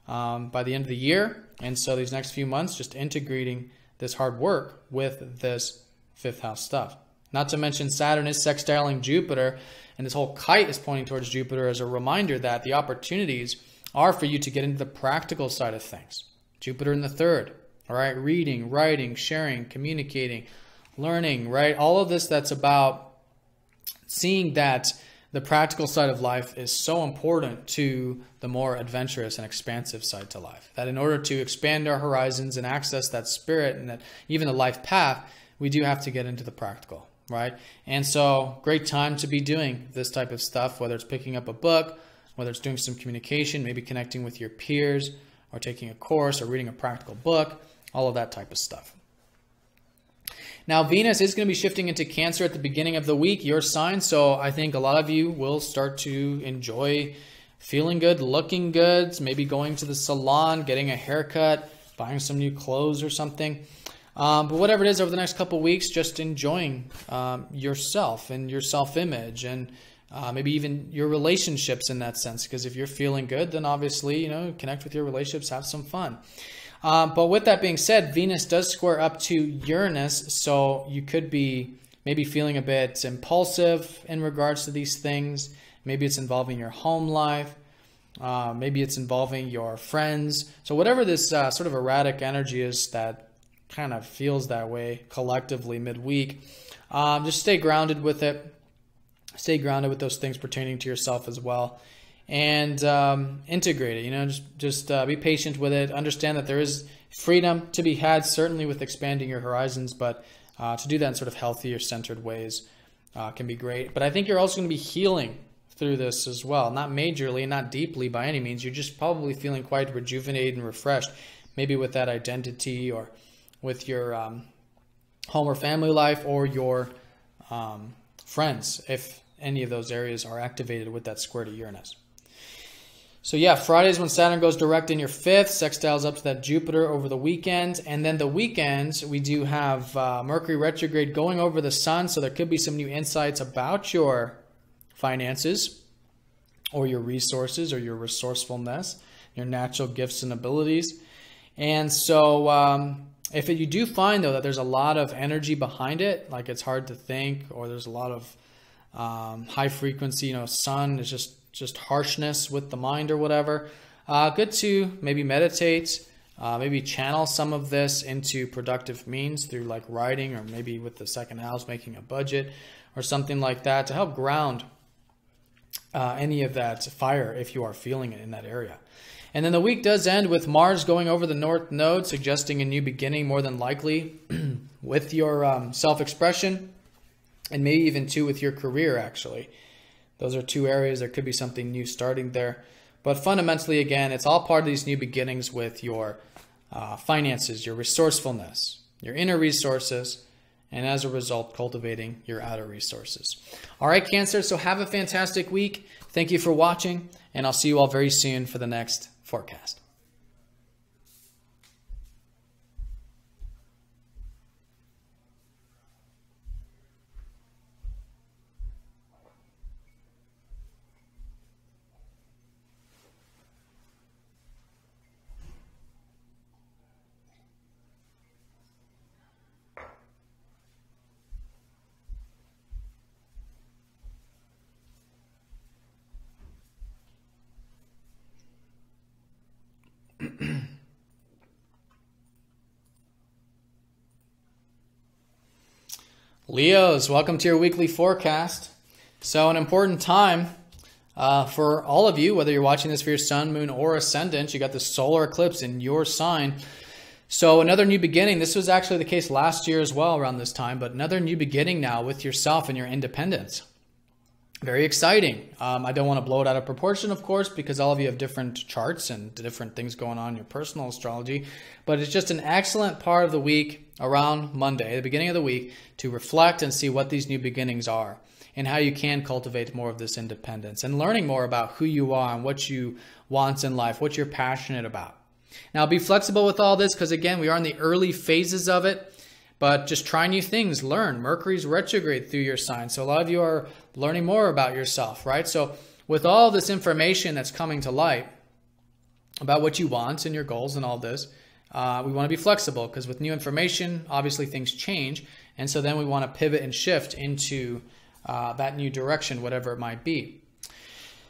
Speaker 1: by the end of the year. And so these next few months, just integrating this hard work with this 5th house stuff. Not to mention Saturn is sextiling Jupiter, and this whole kite is pointing towards Jupiter as a reminder that the opportunities are for you to get into the practical side of things. Jupiter in the 3rd, all right? Reading, writing, sharing, communicating, learning, right? All of this that's about seeing that the practical side of life is so important to the more adventurous and expansive side to life. That in order to expand our horizons and access that spirit and that even the life path, we do have to get into the practical, right? And so great time to be doing this type of stuff, whether it's picking up a book, whether it's doing some communication, maybe connecting with your peers or taking a course or reading a practical book, all of that type of stuff. Now, Venus is going to be shifting into Cancer at the beginning of the week, your sign. So I think a lot of you will start to enjoy feeling good, looking good, maybe going to the salon, getting a haircut, buying some new clothes or something. But whatever it is over the next couple of weeks, just enjoying yourself and your self-image and maybe even your relationships in that sense. Because if you're feeling good, then obviously, you know, connect with your relationships, have some fun. But with that being said, Venus does square up to Uranus, so you could be maybe feeling a bit impulsive in regards to these things. Maybe it's involving your home life. Maybe it's involving your friends. So whatever this sort of erratic energy is that kind of feels that way collectively midweek, just stay grounded with it. Stay grounded with those things pertaining to yourself as well. And integrate it, you know, just be patient with it. Understand that there is freedom to be had, certainly with expanding your horizons, but to do that in sort of healthier, centered ways can be great. But I think you're also going to be healing through this as well. Not majorly, not deeply by any means. You're just probably feeling quite rejuvenated and refreshed, maybe with that identity or with your home or family life or your friends, if any of those areas are activated with that square to Uranus. So yeah, Friday's when Saturn goes direct in your 5th, sextiles up to that Jupiter over the weekend. And then the weekends, we do have Mercury retrograde going over the Sun, so there could be some new insights about your finances or your resources or your resourcefulness, your natural gifts and abilities. And so if you do find, though, that there's a lot of energy behind it, like it's hard to think, or there's a lot of high frequency, Sun is just harshness with the mind or whatever, good to maybe meditate, maybe channel some of this into productive means through like writing, or maybe with the second house making a budget or something like that to help ground any of that fire if you are feeling it in that area. And then the week does end with Mars going over the North Node, suggesting a new beginning more than likely with your self-expression, and maybe even too with your career, actually. Those are two areas. There could be something new starting there. But fundamentally, again, it's all part of these new beginnings with your finances, your resourcefulness, your inner resources, and as a result, cultivating your outer resources. All right, Cancer, so have a fantastic week. Thank you for watching, and I'll see you all very soon for the next forecast. Leos, welcome to your weekly forecast. So an important time for all of you, whether you're watching this for your sun, moon, or ascendant. You got the solar eclipse in your sign. So another new beginning. This was actually the case last year as well around this time, but another new beginning now with yourself and your independence. Very exciting. I don't want to blow it out of proportion, of course, because all of you have different charts and different things going on in your personal astrology. But it's just an excellent part of the week around Monday, the beginning of the week, to reflect and see what these new beginnings are and how you can cultivate more of this independence and learning more about who you are and what you want in life, what you're passionate about. Now, be flexible with all this because, again, we are in the early phases of it. But just try new things, learn. Mercury's retrograde through your sign. So a lot of you are learning more about yourself, right? So with all this information that's coming to light about what you want and your goals and all this, we want to be flexible because with new information, obviously things change. And so then we want to pivot and shift into that new direction, whatever it might be.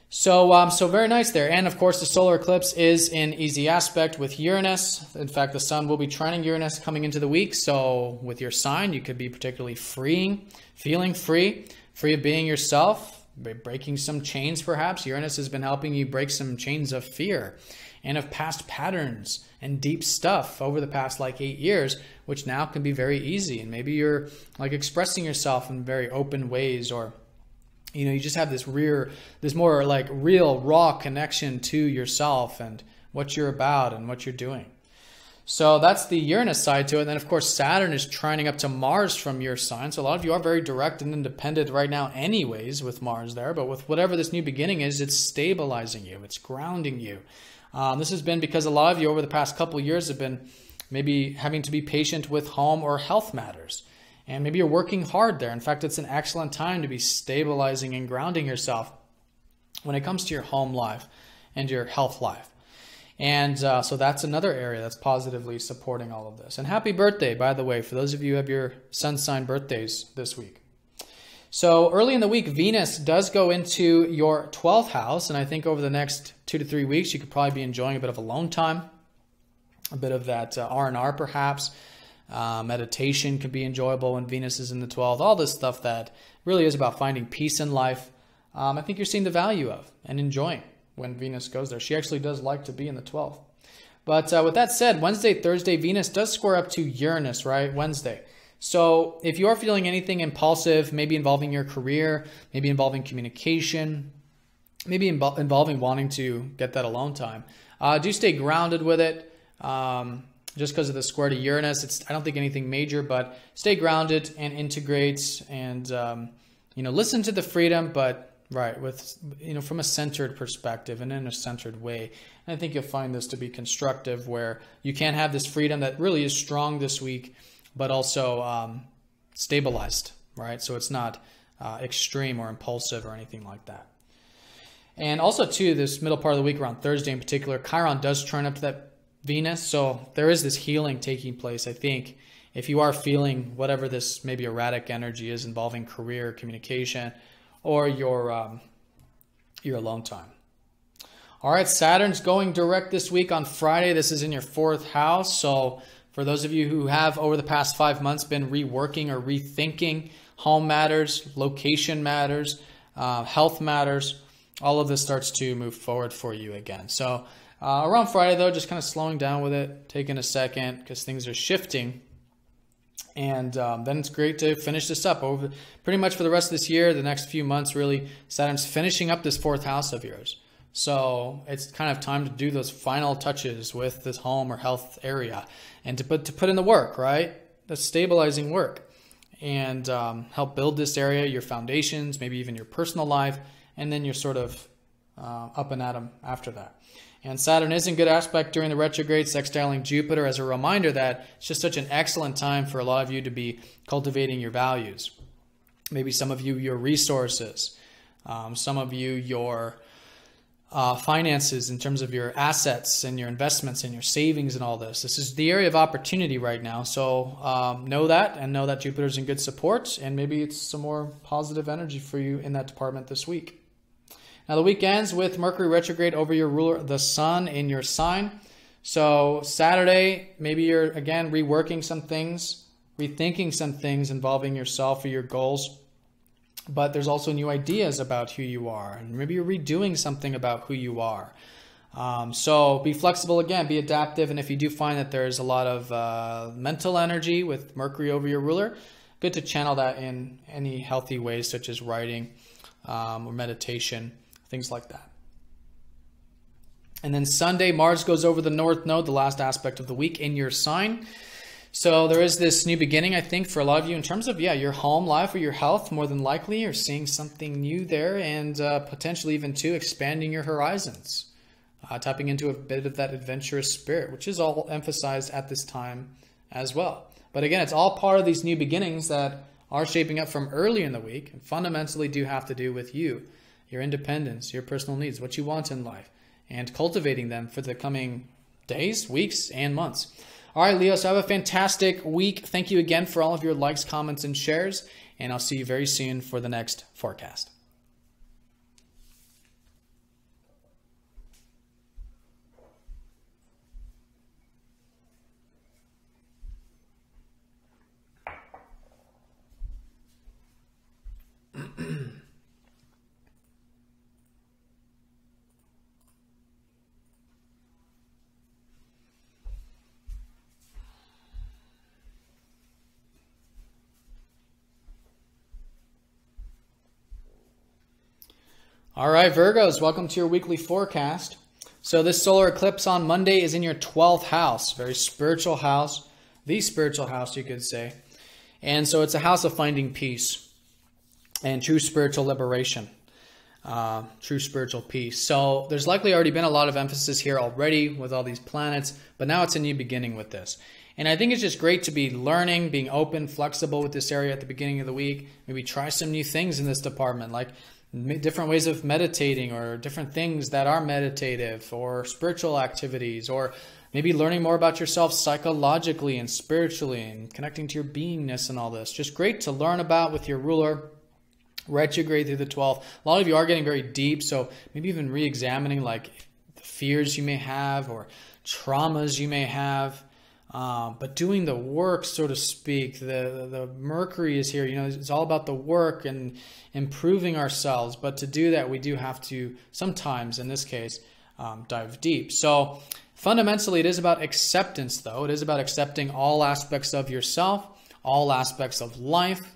Speaker 1: So very nice there. And of course, the solar eclipse is in easy aspect with Uranus. In fact, the sun will be trining Uranus coming into the week. So with your sign, you could be particularly feeling free of being yourself, breaking some chains perhaps. Uranus has been helping you break some chains of fear and of past patterns and deep stuff over the past like 8 years, which now can be very easy. And maybe you're like expressing yourself in very open ways, or you just have this more like real raw connection to yourself and what you're about and what you're doing. So that's the Uranus side to it. And then of course, Saturn is trining up to Mars from your sign. So a lot of you are very direct and independent right now anyways with Mars there. But with whatever this new beginning is, it's stabilizing you. It's grounding you. This has been because a lot of you over the past couple of years have been maybe having to be patient with home or health matters. And maybe you're working hard there. In fact, it's an excellent time to be stabilizing and grounding yourself when it comes to your home life and your health life. And so that's another area that's positively supporting all of this. And happy birthday, by the way, for those of you who have your sun sign birthdays this week. So early in the week, Venus does go into your 12th house. And I think over the next 2 to 3 weeks, you could probably be enjoying a bit of alone time, a bit of that R&R perhaps. Meditation can be enjoyable when Venus is in the 12th. All this stuff that really is about finding peace in life. I think you're seeing the value of and enjoying when Venus goes there. She actually does like to be in the 12th. But with that said, Wednesday, Thursday, Venus does square up to Uranus, right? Wednesday. So if you are feeling anything impulsive, maybe involving your career, maybe involving communication, maybe involving wanting to get that alone time, do stay grounded with it. Just because of the square to Uranus, I don't think anything major, but stay grounded and integrate and, listen to the freedom, but right, with, from a centered perspective and in a centered way. And I think you'll find this to be constructive, where you can have this freedom that really is strong this week, but also stabilized, right? So it's not extreme or impulsive or anything like that. And also, too, this middle part of the week, around Thursday in particular, Chiron does turn up to that Venus. So there is this healing taking place, I think, if you are feeling whatever this maybe erratic energy is involving career, communication, or your alone time. All right, Saturn's going direct this week on Friday. This is in your 4th house. So for those of you who have, over the past 5 months, been reworking or rethinking home matters, location matters, health matters, all of this starts to move forward for you again. So around Friday, though, just kind of slowing down with it, taking a second, because things are shifting. And then it's great to finish this up over pretty much for the rest of this year, the next few months, really. Saturn's finishing up this 4th house of yours. So it's kind of time to do those final touches with this home or health area, and to put in the work, right? The stabilizing work, and help build this area, your foundations, maybe even your personal life. And then you're sort of up and at 'em after that. And Saturn is in good aspect during the retrograde, sextiling Jupiter, as a reminder that it's just such an excellent time for a lot of you to be cultivating your values. Maybe some of you, your resources. Some of you, your finances in terms of your assets and your investments and your savings and all this. This is the area of opportunity right now. So know that, and know that Jupiter's in good support, and maybe it's some more positive energy for you in that department this week. Now, the week ends with Mercury retrograde over your ruler, the Sun, in your sign. So Saturday, maybe you're, again, reworking some things, rethinking some things involving yourself or your goals. But there's also new ideas about who you are. And maybe you're redoing something about who you are. So be flexible again, be adaptive. And if you do find that there's a lot of mental energy with Mercury over your ruler, good to channel that in any healthy ways, such as writing or meditation, things like that. And then Sunday, Mars goes over the North Node, the last aspect of the week, in your sign. So there is this new beginning, I think, for a lot of you in terms of, your home life or your health. More than likely, you're seeing something new there, and potentially even, too, expanding your horizons. Tapping into a bit of that adventurous spirit, which is all emphasized at this time as well. But again, it's all part of these new beginnings that are shaping up from earlier in the week, and fundamentally do have to do with you, your independence, your personal needs, what you want in life, and cultivating them for the coming days, weeks, and months. All right, Leo, so have a fantastic week. Thank you again for all of your likes, comments, and shares, and I'll see you very soon for the next forecast. All right, Virgos, welcome to your weekly forecast. So this solar eclipse on Monday is in your 12th house, very spiritual house, the spiritual house, you could say. And so it's a house of finding peace and true spiritual liberation, true spiritual peace. So there's likely already been a lot of emphasis here already with all these planets, but now it's a new beginning with this. And I think it's just great to be learning, being open, flexible with this area at the beginning of the week. Maybe try some new things in this department, like different ways of meditating, or different things that are meditative, or spiritual activities, or maybe learning more about yourself psychologically and spiritually, and connecting to your beingness and all this. Just great to learn about with your ruler retrograde through the 12th. A lot of you are getting very deep, so maybe even re-examining like the fears you may have or traumas you may have. But doing the work, so to speak, the Mercury is here, it's all about the work and improving ourselves. But to do that, we do have to sometimes, in this case, dive deep. So fundamentally, it is about acceptance, though. It is about accepting all aspects of yourself, all aspects of life,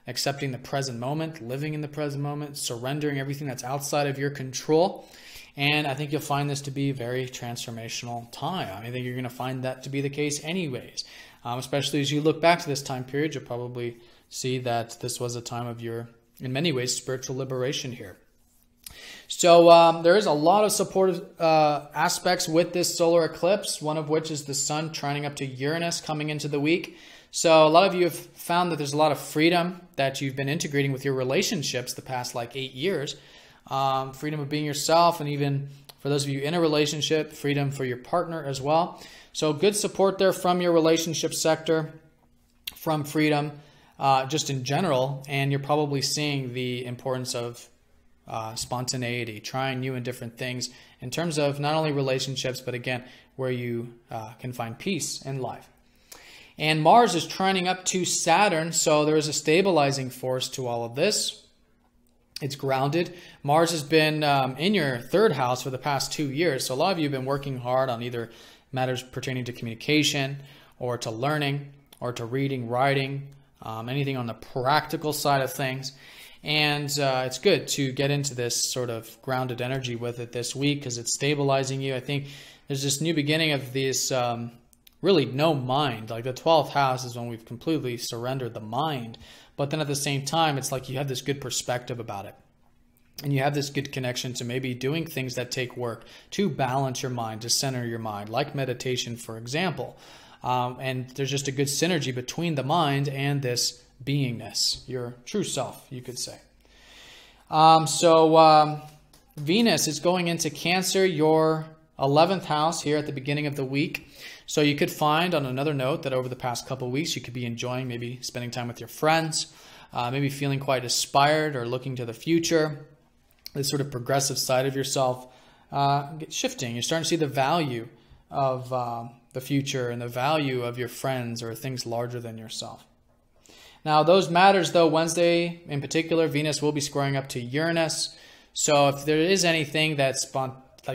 Speaker 1: accepting the present moment, living in the present moment, surrendering everything that's outside of your control. And I think you'll find this to be a very transformational time. I think you're going to find that to be the case anyways. Especially as you look back to this time period, you'll probably see that this was a time of your, in many ways, spiritual liberation here. So there is a lot of supportive aspects with this solar eclipse, one of which is the sun trining up to Uranus coming into the week. So a lot of you have found that there's a lot of freedom that you've been integrating with your relationships the past like 8 years. Freedom of being yourself, and even for those of you in a relationship, freedom for your partner as well. So good support there from your relationship sector, from freedom just in general. And you're probably seeing the importance of spontaneity, trying new and different things in terms of not only relationships, but again, where you can find peace in life. And Mars is trining up to Saturn, so there is a stabilizing force to all of this. It's grounded. Mars has been in your third house for the past 2 years, so a lot of you have been working hard on either matters pertaining to communication or to learning or to reading, writing, anything on the practical side of things. And it's good to get into this sort of grounded energy with it this week because it's stabilizing you. I think there's this new beginning of this really no mind. Like the 12th house is when we've completely surrendered the mind. But then at the same time, it's like you have this good perspective about it. And you have this good connection to maybe doing things that take work to balance your mind, to center your mind, like meditation, for example. And there's just a good synergy between the mind and this beingness, your true self, you could say. Venus is going into Cancer, your 11th house here at the beginning of the week. So you could find, on another note, that over the past couple of weeks, you could be enjoying maybe spending time with your friends, maybe feeling quite inspired or looking to the future. This sort of progressive side of yourself shifting. You're starting to see the value of the future and the value of your friends or things larger than yourself. Now, those matters, though, Wednesday in particular, Venus will be squaring up to Uranus. So if there is anything that's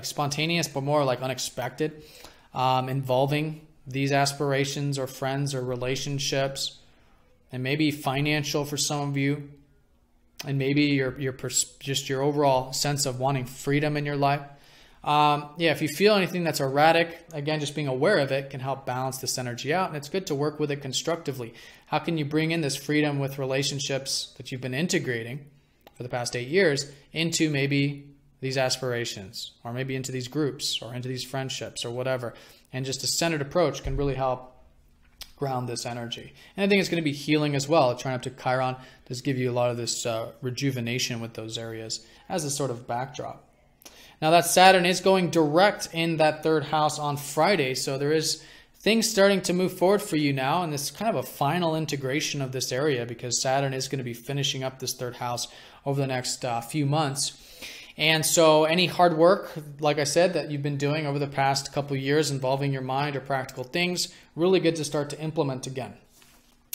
Speaker 1: spontaneous but more like unexpected, involving these aspirations or friends or relationships, and maybe financial for some of you, and maybe just your overall sense of wanting freedom in your life. If you feel anything that's erratic, again, just being aware of it can help balance this energy out, and it's good to work with it constructively. How can you bring in this freedom with relationships that you've been integrating for the past 8 years into maybe these aspirations, or maybe into these groups, or into these friendships, or whatever. And just a centered approach can really help ground this energy. And I think it's going to be healing as well. Trying up to Chiron does give you a lot of this rejuvenation with those areas as a sort of backdrop. Now that Saturn is going direct in that third house on Friday, so there is things starting to move forward for you now, and this kind of a final integration of this area because Saturn is going to be finishing up this third house over the next few months. And so any hard work, like I said, that you've been doing over the past couple of years involving your mind or practical things, really good to start to implement again.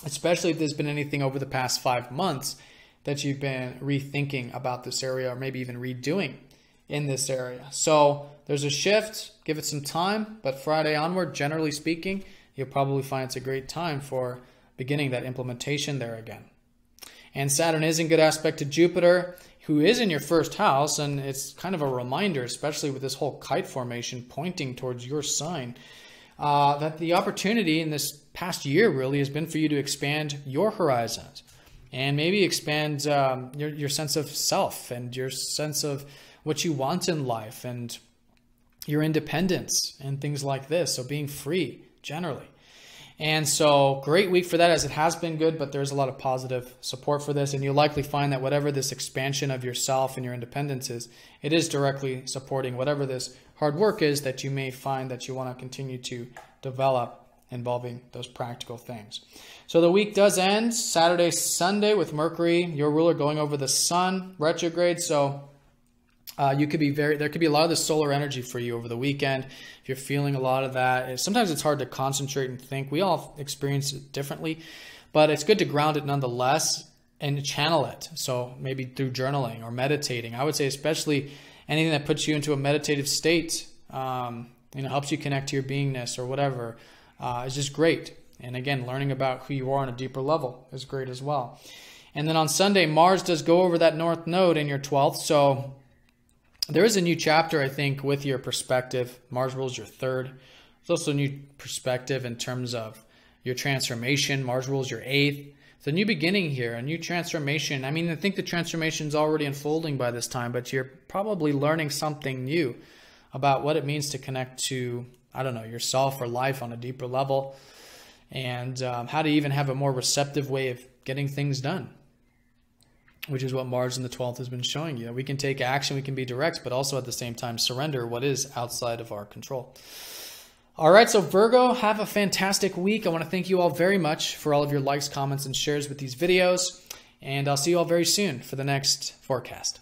Speaker 1: Especially if there's been anything over the past 5 months that you've been rethinking about this area or maybe even redoing in this area. So there's a shift, give it some time, but Friday onward, generally speaking, you'll probably find it's a great time for beginning that implementation there again. And Saturn is in good aspect to Jupiter, who is in your first house, and it's kind of a reminder, especially with this whole kite formation pointing towards your sign, that the opportunity in this past year really has been for you to expand your horizons and maybe expand your sense of self and your sense of what you want in life and your independence and things like this. So being free generally. And so great week for that, as it has been good, but there's a lot of positive support for this. And you'll likely find that whatever this expansion of yourself and your independence is, it is directly supporting whatever this hard work is that you may find that you want to continue to develop involving those practical things. So the week does end Saturday, Sunday with Mercury, your ruler, going over the sun retrograde. So there could be a lot of this solar energy for you over the weekend. If you're feeling a lot of that, sometimes it's hard to concentrate and think. We all experience it differently, but it's good to ground it nonetheless and channel it. So maybe through journaling or meditating. I would say especially anything that puts you into a meditative state, helps you connect to your beingness or whatever, is just great. And again, learning about who you are on a deeper level is great as well. And then on Sunday, Mars does go over that north node in your 12th. So there is a new chapter, I think, with your perspective. Mars rules your third. There's also a new perspective in terms of your transformation. Mars rules your 8th. It's a new beginning here, a new transformation. I mean, I think the transformation is already unfolding by this time, but you're probably learning something new about what it means to connect to, I don't know, yourself or life on a deeper level, and how to even have a more receptive way of getting things done, which is what Mars in the 12th has been showing you. We can take action, we can be direct, but also at the same time surrender what is outside of our control. All right, so Virgo, have a fantastic week. I want to thank you all very much for all of your likes, comments, and shares with these videos. And I'll see you all very soon for the next forecast.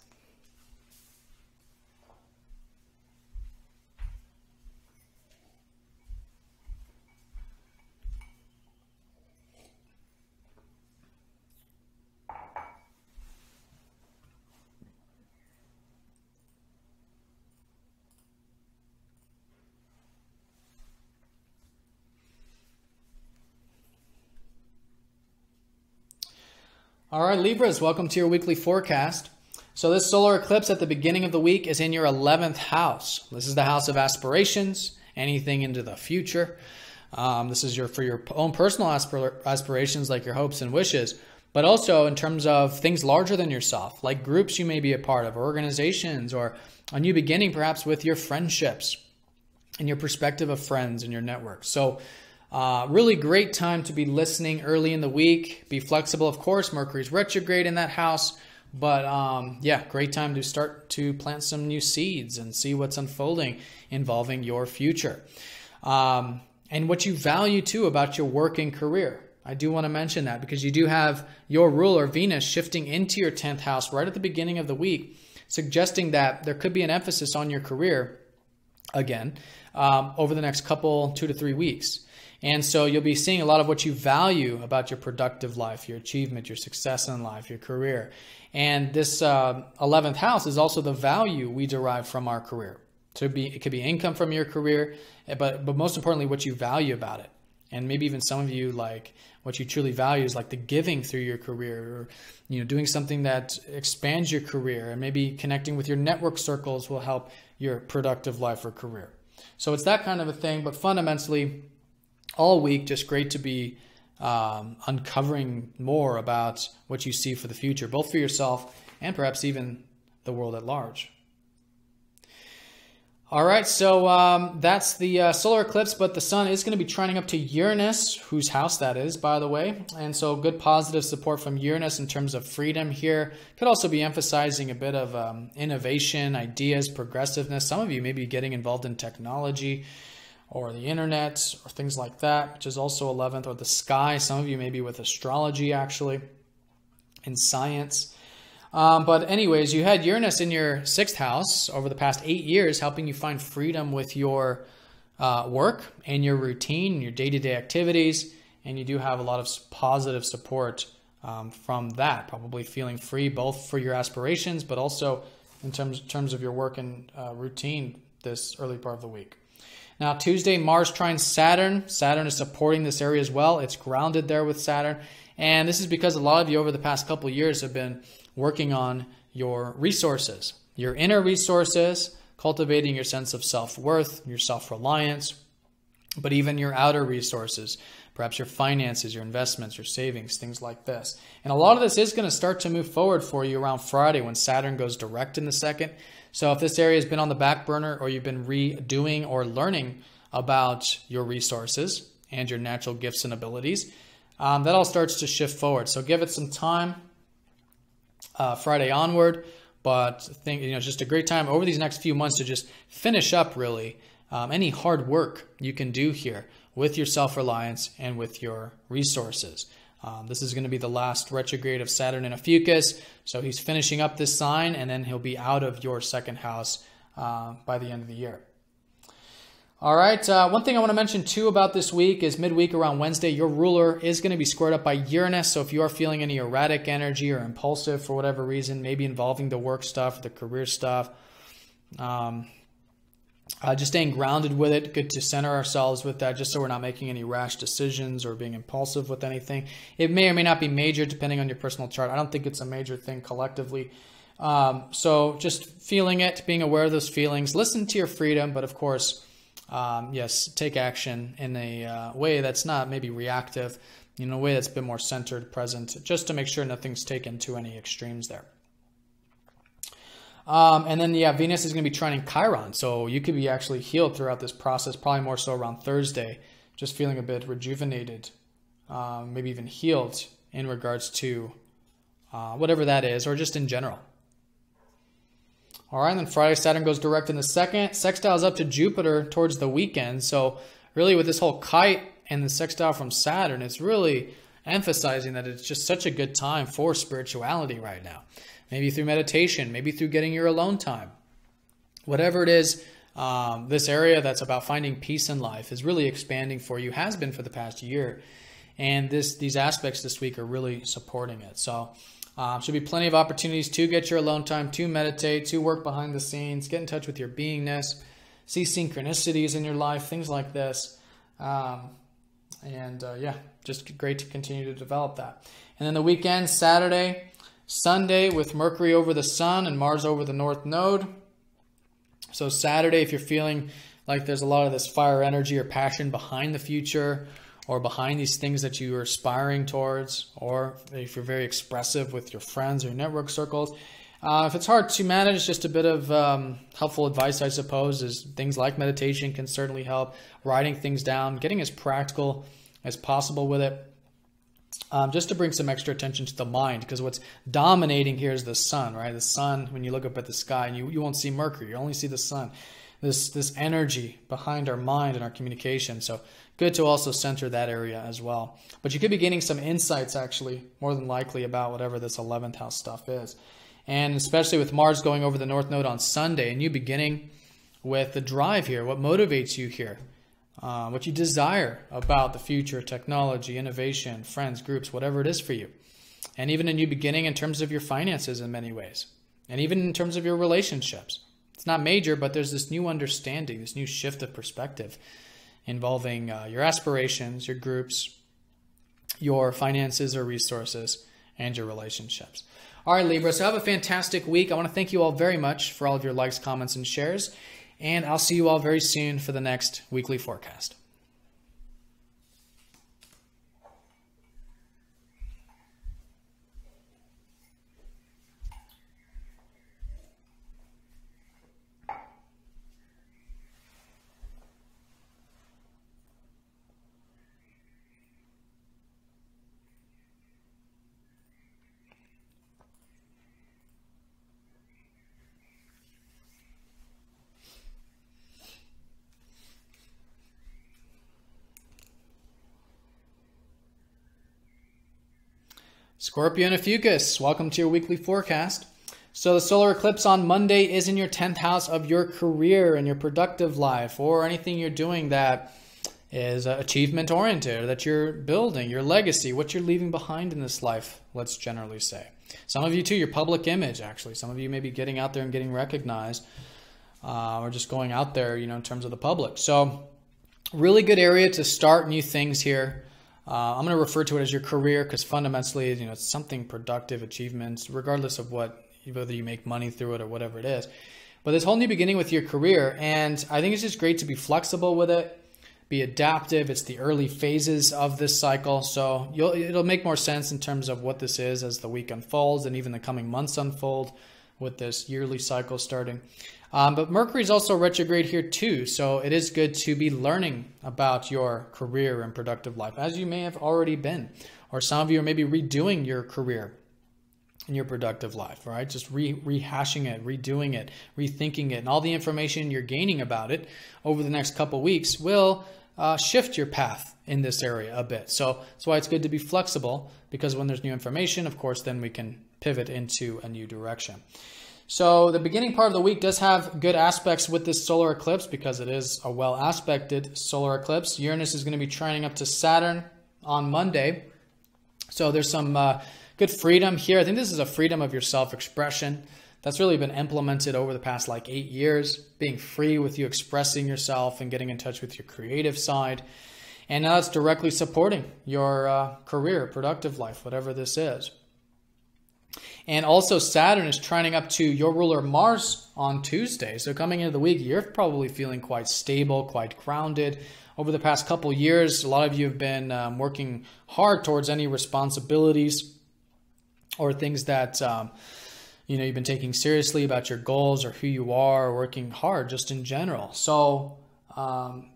Speaker 1: All right, Libras, welcome to your weekly forecast. So this solar eclipse at the beginning of the week is in your 11th house. This is the house of aspirations, anything into the future. This is for your own personal aspirations, like your hopes and wishes, but also in terms of things larger than yourself, like groups you may be a part of, or organizations, or a new beginning perhaps with your friendships and your perspective of friends and your network. So really great time to be listening early in the week. Be flexible, of course. Mercury's retrograde in that house. But yeah, great time to start to plant some new seeds and see what's unfolding involving your future. And what you value, too, about your work and career. I do want to mention that because you do have your ruler, Venus, shifting into your 10th house right at the beginning of the week, suggesting that there could be an emphasis on your career again over the next couple, 2 to 3 weeks. And so you'll be seeing a lot of what you value about your productive life, your achievement, your success in life, your career. And this 11th house is also the value we derive from our career. So it could be income from your career, but most importantly, what you value about it. And maybe even some of you, like what you truly value is like the giving through your career, or doing something that expands your career, and maybe connecting with your network circles will help your productive life or career. So it's that kind of a thing, but fundamentally, all week, just great to be uncovering more about what you see for the future, both for yourself and perhaps even the world at large. All right, so that's the solar eclipse, but the sun is going to be trining up to Uranus, whose house that is, by the way. And so good positive support from Uranus in terms of freedom here. Could also be emphasizing a bit of innovation, ideas, progressiveness. Some of you may be getting involved in technology, or the internet, or things like that, which is also 11th, or the sky. Some of you maybe with astrology, actually, in science. But anyways, you had Uranus in your 6th house over the past 8 years, helping you find freedom with your work and your routine, your day-to-day activities, and you do have a lot of positive support from that, probably feeling free both for your aspirations, but also in terms of your work and routine this early part of the week. Now, Tuesday, Mars trines Saturn. Saturn is supporting this area as well. It's grounded there with Saturn. And this is because a lot of you over the past couple of years have been working on your resources, your inner resources, cultivating your sense of self-worth, your self-reliance, but even your outer resources, perhaps your finances, your investments, your savings, things like this. And a lot of this is going to start to move forward for you around Friday when Saturn goes direct in the 2nd. So if this area has been on the back burner, or you've been redoing or learning about your resources and your natural gifts and abilities, that all starts to shift forward. So give it some time Friday onward, but think it's just a great time over these next few months to just finish up really any hard work you can do here with your self-reliance and with your resources. This is going to be the last retrograde of Saturn in Ophiuchus, so he's finishing up this sign, and then he'll be out of your 2nd house by the end of the year. All right, one thing I want to mention too about this week is midweek around Wednesday, your ruler is going to be squared up by Uranus, so if you are feeling any erratic energy or impulsive for whatever reason, maybe involving the work stuff, the career stuff, just staying grounded with it. Good to center ourselves with that, just so we're not making any rash decisions or being impulsive with anything. It may or may not be major depending on your personal chart. I don't think it's a major thing collectively. So just feeling it, being aware of those feelings, listen to your freedom, but of course, yes, take action in a way that's not maybe reactive, in a way that's a bit more centered, present, just to make sure nothing's taken to any extremes there. And then, yeah, Venus is going to be trining Chiron. So you could be actually healed throughout this process, probably more so around Thursday, just feeling a bit rejuvenated, maybe even healed in regards to whatever that is, or just in general. All right, and then Friday, Saturn goes direct in the second. Sextile's up to Jupiter towards the weekend. So really with this whole kite and the sextile from Saturn, it's really emphasizing that it's just such a good time for spirituality right now. Maybe through meditation, maybe through getting your alone time. Whatever it is, this area that's about finding peace in life is really expanding for you, has been for the past year. And these aspects this week are really supporting it. So should be plenty of opportunities to get your alone time, to meditate, to work behind the scenes, get in touch with your beingness, see synchronicities in your life, things like this. Yeah, just great to continue to develop that. And then the weekend, Saturday, Sunday with Mercury over the Sun and Mars over the North Node. So Saturday, if you're feeling like there's a lot of this fire energy or passion behind the future or behind these things that you are aspiring towards, or if you're very expressive with your friends or network circles, if it's hard to manage, just a bit of helpful advice, I suppose, is things like meditation can certainly help. Writing things down, getting as practical as possible with it. Just to bring some extra attention to the mind, because what's dominating here is the sun, right? The sun, when you look up at the sky, and you won't see Mercury, you only see the sun. This energy behind our mind and our communication. So good to also center that area as well. But you could be gaining some insights, actually, more than likely, about whatever this 11th house stuff is. And especially with Mars going over the North Node on Sunday, and you beginning with the drive here, what motivates you here? What you desire about the future, technology, innovation, friends, groups, whatever it is for you. And even a new beginning in terms of your finances in many ways. And even in terms of your relationships. It's not major, but there's this new understanding, this new shift of perspective involving your aspirations, your groups, your finances or resources, and your relationships. All right, Libra, so have a fantastic week. I want to thank you all very much for all of your likes, comments, and shares. And I'll see you all very soon for the next weekly forecast. Scorpio and Ophiuchus, welcome to your weekly forecast. So the solar eclipse on Monday is in your 10th house of your career and your productive life, or anything you're doing that is achievement oriented, or that you're building, your legacy, what you're leaving behind in this life, let's generally say. Some of you too, your public image, actually. Some of you may be getting out there and getting recognized, or just going out there, in terms of the public. So really good area to start new things here. I'm going to refer to it as your career because fundamentally, it's something productive, achievements, regardless of whether you make money through it or whatever it is. But this whole new beginning with your career, and I think it's just great to be flexible with it, be adaptive. It's the early phases of this cycle, so it'll make more sense in terms of what this is as the week unfolds and even the coming months unfold with this yearly cycle starting. But Mercury is also retrograde here too, so it is good to be learning about your career and productive life, as you may have already been. Or some of you are maybe redoing your career and your productive life, right? Just rehashing it, redoing it, rethinking it, and all the information you're gaining about it over the next couple weeks will shift your path in this area a bit. So that's why it's good to be flexible, because when there's new information, of course, then we can pivot into a new direction. So the beginning part of the week does have good aspects with this solar eclipse because it is a well-aspected solar eclipse. Uranus is going to be trining up to Saturn on Monday. So there's some good freedom here. I think this is a freedom of your self-expression that's really been implemented over the past 8 years, being free with you expressing yourself and getting in touch with your creative side. And now it's directly supporting your career, productive life, whatever this is. And also Saturn is trining up to your ruler Mars on Tuesday. So coming into the week, you're probably feeling quite stable, quite grounded. Over the past couple years, a lot of you have been working hard towards any responsibilities or things that you've been taking seriously about your goals or who you are, working hard just in general. So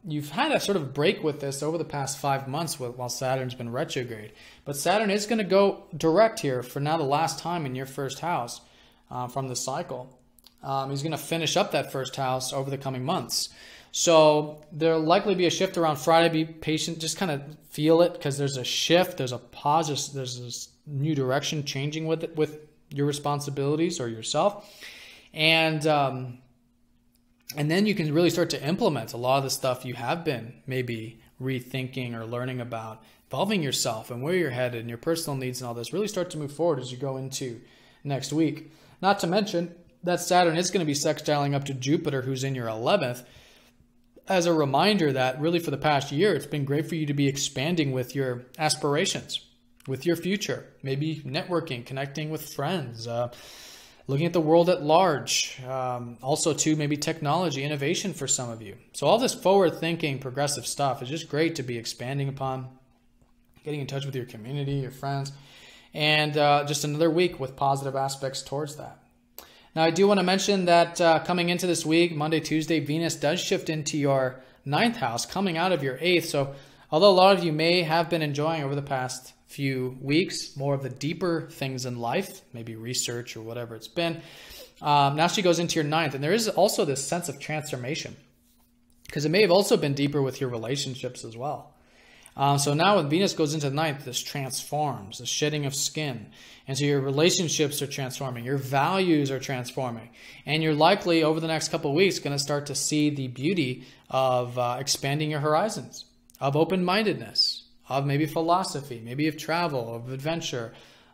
Speaker 1: you've had a sort of break with this over the past 5 months while Saturn's been retrograde. But Saturn is going to go direct here for now the last time in your first house from the cycle. He's going to finish up that first house over the coming months. So there'll likely be a shift around Friday. Be patient, just kind of feel it, because there's a shift, there's a pause, there's this new direction changing with your responsibilities or yourself. And then you can really start to implement a lot of the stuff you have been maybe rethinking or learning about, involving yourself and where you're headed and your personal needs and all this. Really start to move forward as you go into next week. Not to mention that Saturn is going to be sextiling up to Jupiter, who's in your 11th, as a reminder that really for the past year, it's been great for you to be expanding with your aspirations, with your future, maybe networking, connecting with friends, looking at the world at large, also too maybe technology, innovation for some of you. So all this forward-thinking, progressive stuff is just great to be expanding upon, getting in touch with your community, your friends, and just another week with positive aspects towards that. Now, I do want to mention that coming into this week, Monday, Tuesday, Venus does shift into your 9th house, coming out of your 8th. So although a lot of you may have been enjoying over the past few weeks more of the deeper things in life, maybe research or whatever it's been, now she goes into your 9th. And there is also this sense of transformation, because it may have also been deeper with your relationships as well. So now when Venus goes into the 9th, this transforms, the shedding of skin. And so your relationships are transforming, your values are transforming. And you're likely over the next couple of weeks going to start to see the beauty of expanding your horizons, of open-mindedness, of maybe philosophy, maybe of travel, of adventure,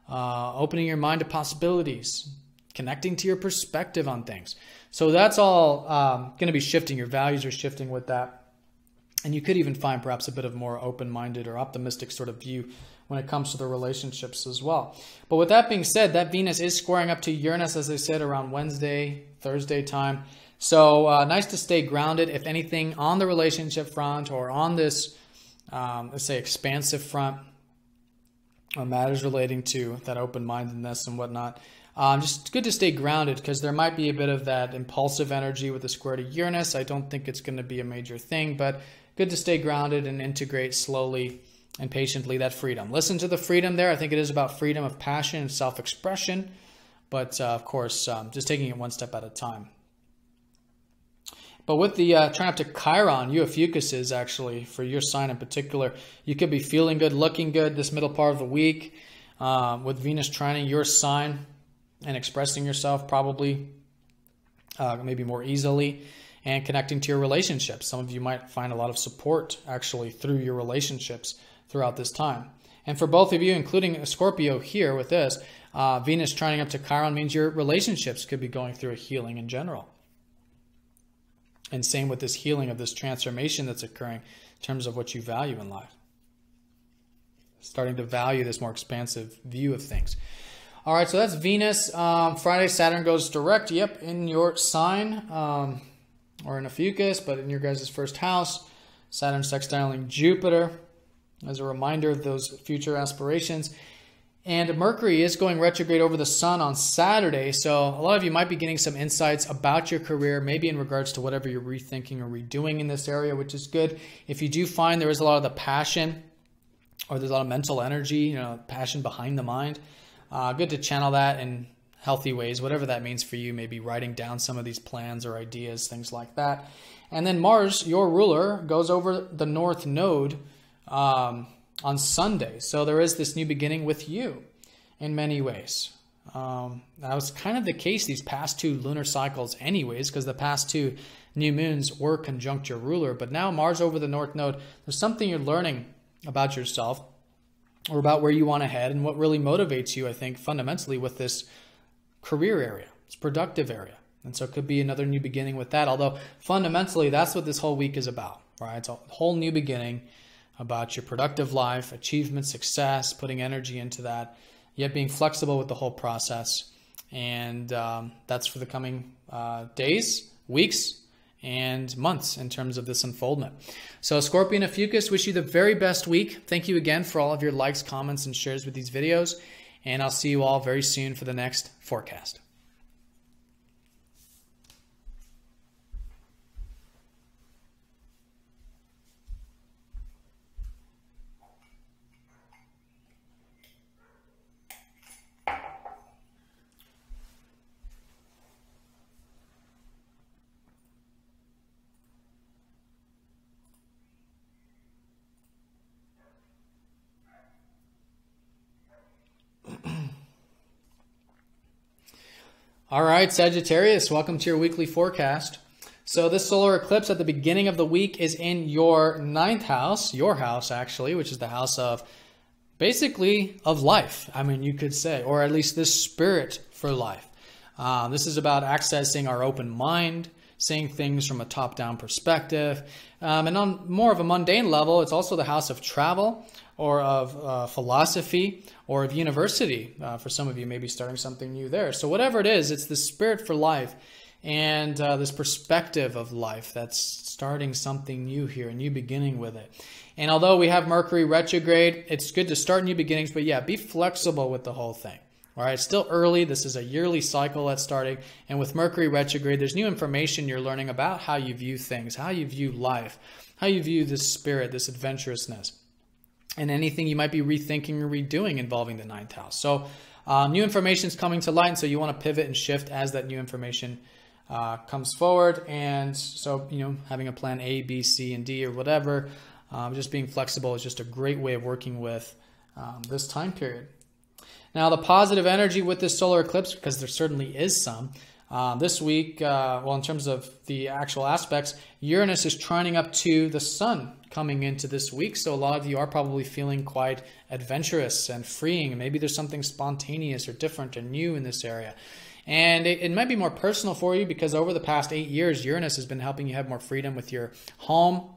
Speaker 1: opening your mind to possibilities, connecting to your perspective on things. So that's all going to be shifting. Your values are shifting with that. And you could even find perhaps a bit of more open-minded or optimistic sort of view when it comes to the relationships as well. But with that being said, that Venus is squaring up to Uranus, as I said, around Wednesday, Thursday time. So nice to stay grounded, if anything, on the relationship front or on this, let's say, expansive front, matters relating to that open-mindedness and whatnot. Just good to stay grounded, because there might be a bit of that impulsive energy with the square to Uranus. I don't think it's going to be a major thing, but good to stay grounded and integrate slowly and patiently that freedom. Listen to the freedom there. I think it is about freedom of passion and self-expression, but of course, just taking it one step at a time. But with the trying up to Chiron, Ophiuchus is actually, for your sign in particular, you could be feeling good, looking good this middle part of the week, with Venus trining your sign and expressing yourself probably maybe more easily, and connecting to your relationships. Some of you might find a lot of support actually through your relationships throughout this time. And for both of you, including Scorpio here with this, Venus trining up to Chiron means your relationships could be going through a healing in general. And same with this healing of this transformation that's occurring in terms of what you value in life. Starting to value this more expansive view of things. All right, so that's Venus. Friday, Saturn goes direct, in your sign, or in Ophiuchus, but in your guys' first house. Saturn sextiling Jupiter as a reminder of those future aspirations. And Mercury is going retrograde over the sun on Saturday, so a lot of you might be getting some insights about your career, maybe in regards to whatever you're rethinking or redoing in this area, which is good. If you do find there is a lot of the passion, or there's a lot of mental energy, passion behind the mind, good to channel that in healthy ways, whatever that means for you, maybe writing down some of these plans or ideas, things like that. And then Mars, your ruler, goes over the North Node on Sunday. So there is this new beginning with you in many ways. That was kind of the case these past two lunar cycles anyways, because the past two new moons were conjunct your ruler. But now Mars over the North Node, there's something you're learning about yourself or about where you want to head and what really motivates you, I think, fundamentally with this career area, this productive area. And so it could be another new beginning with that, although fundamentally that's what this whole week is about, right? It's a whole new beginning about your productive life, achievement, success, putting energy into that, yet being flexible with the whole process. And that's for the coming days, weeks, and months in terms of this unfoldment. So Scorpio and Ophiuchus, wish you the very best week. Thank you again for all of your likes, comments, and shares with these videos. And I'll see you all very soon for the next forecast. All right, Sagittarius, welcome to your weekly forecast. So this solar eclipse at the beginning of the week is in your 9th house, your house actually, which is the house of basically of life. I mean, you could say, or at least this spirit for life. This is about accessing our open mind, seeing things from a top-down perspective. And on more of a mundane level, it's also the house of travel or of philosophy or of university. For some of you, maybe starting something new there. So whatever it is, it's the spirit for life and this perspective of life that's starting something new here, a new beginning with it. And although we have Mercury retrograde, it's good to start new beginnings, but yeah, be flexible with the whole thing. All right, it's still early. This is a yearly cycle that's starting. And with Mercury retrograde, there's new information you're learning about how you view things, how you view life, how you view this spirit, this adventurousness, and anything you might be rethinking or redoing involving the 9th house. So new information is coming to light, and so you want to pivot and shift as that new information comes forward. And so, you know, having a plan A, B, C, and D or whatever, just being flexible is just a great way of working with this time period. Now, the positive energy with this solar eclipse, because there certainly is some, this week, well, in terms of the actual aspects, Uranus is trining up to the sun coming into this week. So a lot of you are probably feeling quite adventurous and freeing. And maybe there's something spontaneous or different or new in this area. And it might be more personal for you because over the past 8 years, Uranus has been helping you have more freedom with your home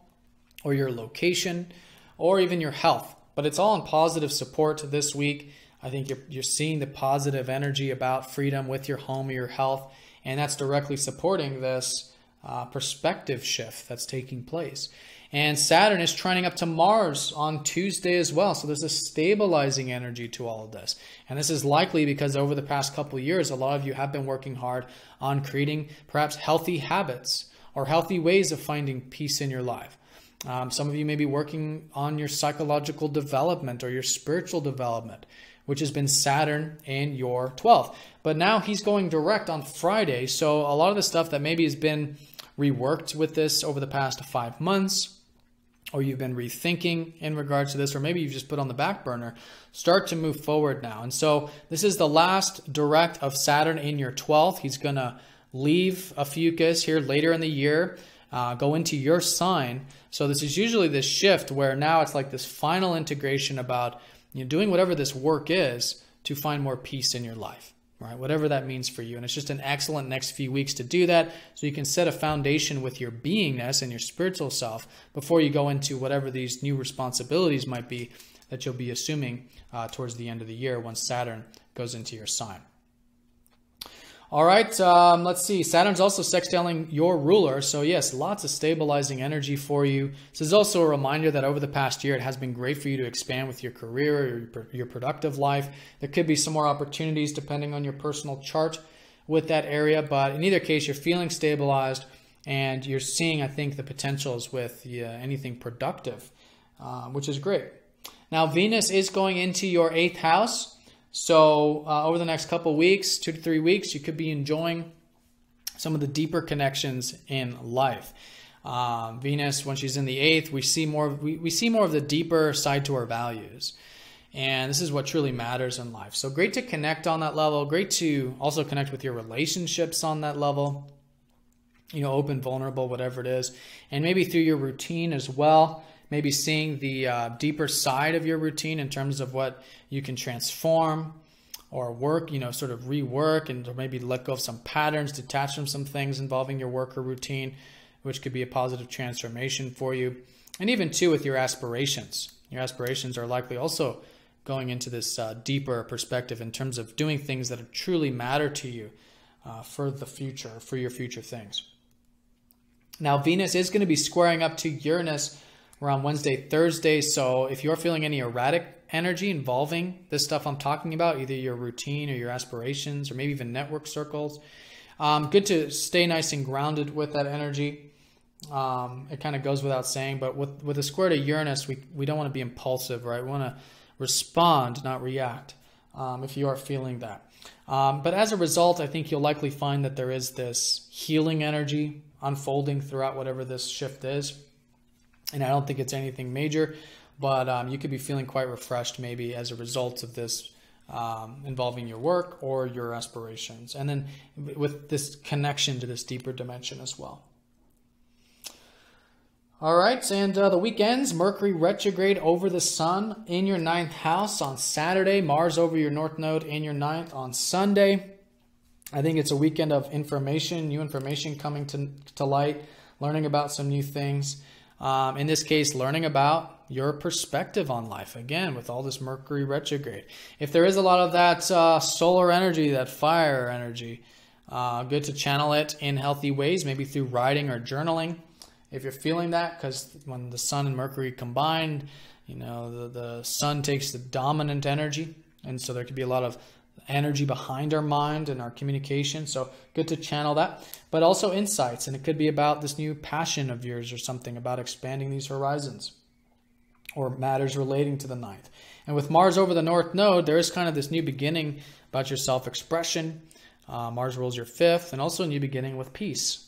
Speaker 1: or your location or even your health. But it's all in positive support this week. I think you're seeing the positive energy about freedom with your home or your health, and that's directly supporting this perspective shift that's taking place. And Saturn is trining up to Mars on Tuesday as well, so there's a stabilizing energy to all of this. And this is likely because over the past couple of years, a lot of you have been working hard on creating perhaps healthy habits or healthy ways of finding peace in your life. Some of you may be working on your psychological development or your spiritual development, which has been Saturn in your 12th. But now he's going direct on Friday. So a lot of the stuff that maybe has been reworked with this over the past 5 months, or you've been rethinking in regards to this, or maybe you've just put on the back burner, start to move forward now. And so this is the last direct of Saturn in your 12th. He's going to leave Ophiuchus here later in the year, go into your sign. So this is usually this shift where now it's like this final integration about doing whatever this work is to find more peace in your life, right? Whatever that means for you. And it's just an excellent next few weeks to do that so you can set a foundation with your beingness and your spiritual self before you go into whatever these new responsibilities might be that you'll be assuming towards the end of the year once Saturn goes into your sign. All right, let's see. Saturn's also sextiling your ruler. So yes, lots of stabilizing energy for you. This is also a reminder that over the past year, it has been great for you to expand with your career or your productive life. There could be some more opportunities depending on your personal chart with that area. But in either case, you're feeling stabilized and you're seeing, I think, the potentials with anything productive, which is great. Now, Venus is going into your 8th house. So over the next couple weeks, 2 to 3 weeks, you could be enjoying some of the deeper connections in life. Venus, when she's in the 8th, we see more of the deeper side to our values. And this is what truly matters in life. So great to connect on that level. Great to also connect with your relationships on that level. Open, vulnerable, whatever it is. And maybe through your routine as well. Maybe seeing the deeper side of your routine in terms of what you can transform or work, sort of rework and maybe let go of some patterns, detach from some things involving your work or routine, which could be a positive transformation for you. And even too with your aspirations. Your aspirations are likely also going into this deeper perspective in terms of doing things that truly matter to you for the future, for your future things. Now, Venus is going to be squaring up to Uranus around Wednesday, Thursday. So if you're feeling any erratic energy involving this stuff I'm talking about, either your routine or your aspirations or maybe even network circles, good to stay nice and grounded with that energy. It kind of goes without saying, but with a square to Uranus, we don't want to be impulsive, right? We want to respond, not react, if you are feeling that. But as a result, I think you'll likely find that there is this healing energy unfolding throughout whatever this shift is. And I don't think it's anything major, but you could be feeling quite refreshed maybe as a result of this involving your work or your aspirations. And then with this connection to this deeper dimension as well. All right, and the week ends, Mercury retrograde over the Sun in your 9th house on Saturday, Mars over your North Node in your 9th on Sunday. I think it's a weekend of information, new information coming to light, learning about some new things. In this case, learning about your perspective on life, again, with all this Mercury retrograde. If there is a lot of that solar energy, that fire energy, good to channel it in healthy ways, maybe through writing or journaling. If you're feeling that, because when the Sun and Mercury combine, you know, the Sun takes the dominant energy, and so there could be a lot of energy behind our mind and our communication, so good to channel that. But also insights, and it could be about this new passion of yours or something about expanding these horizons or matters relating to the 9th. And with Mars over the North Node, there is kind of this new beginning about your self-expression. Mars rules your 5th, and also a new beginning with peace.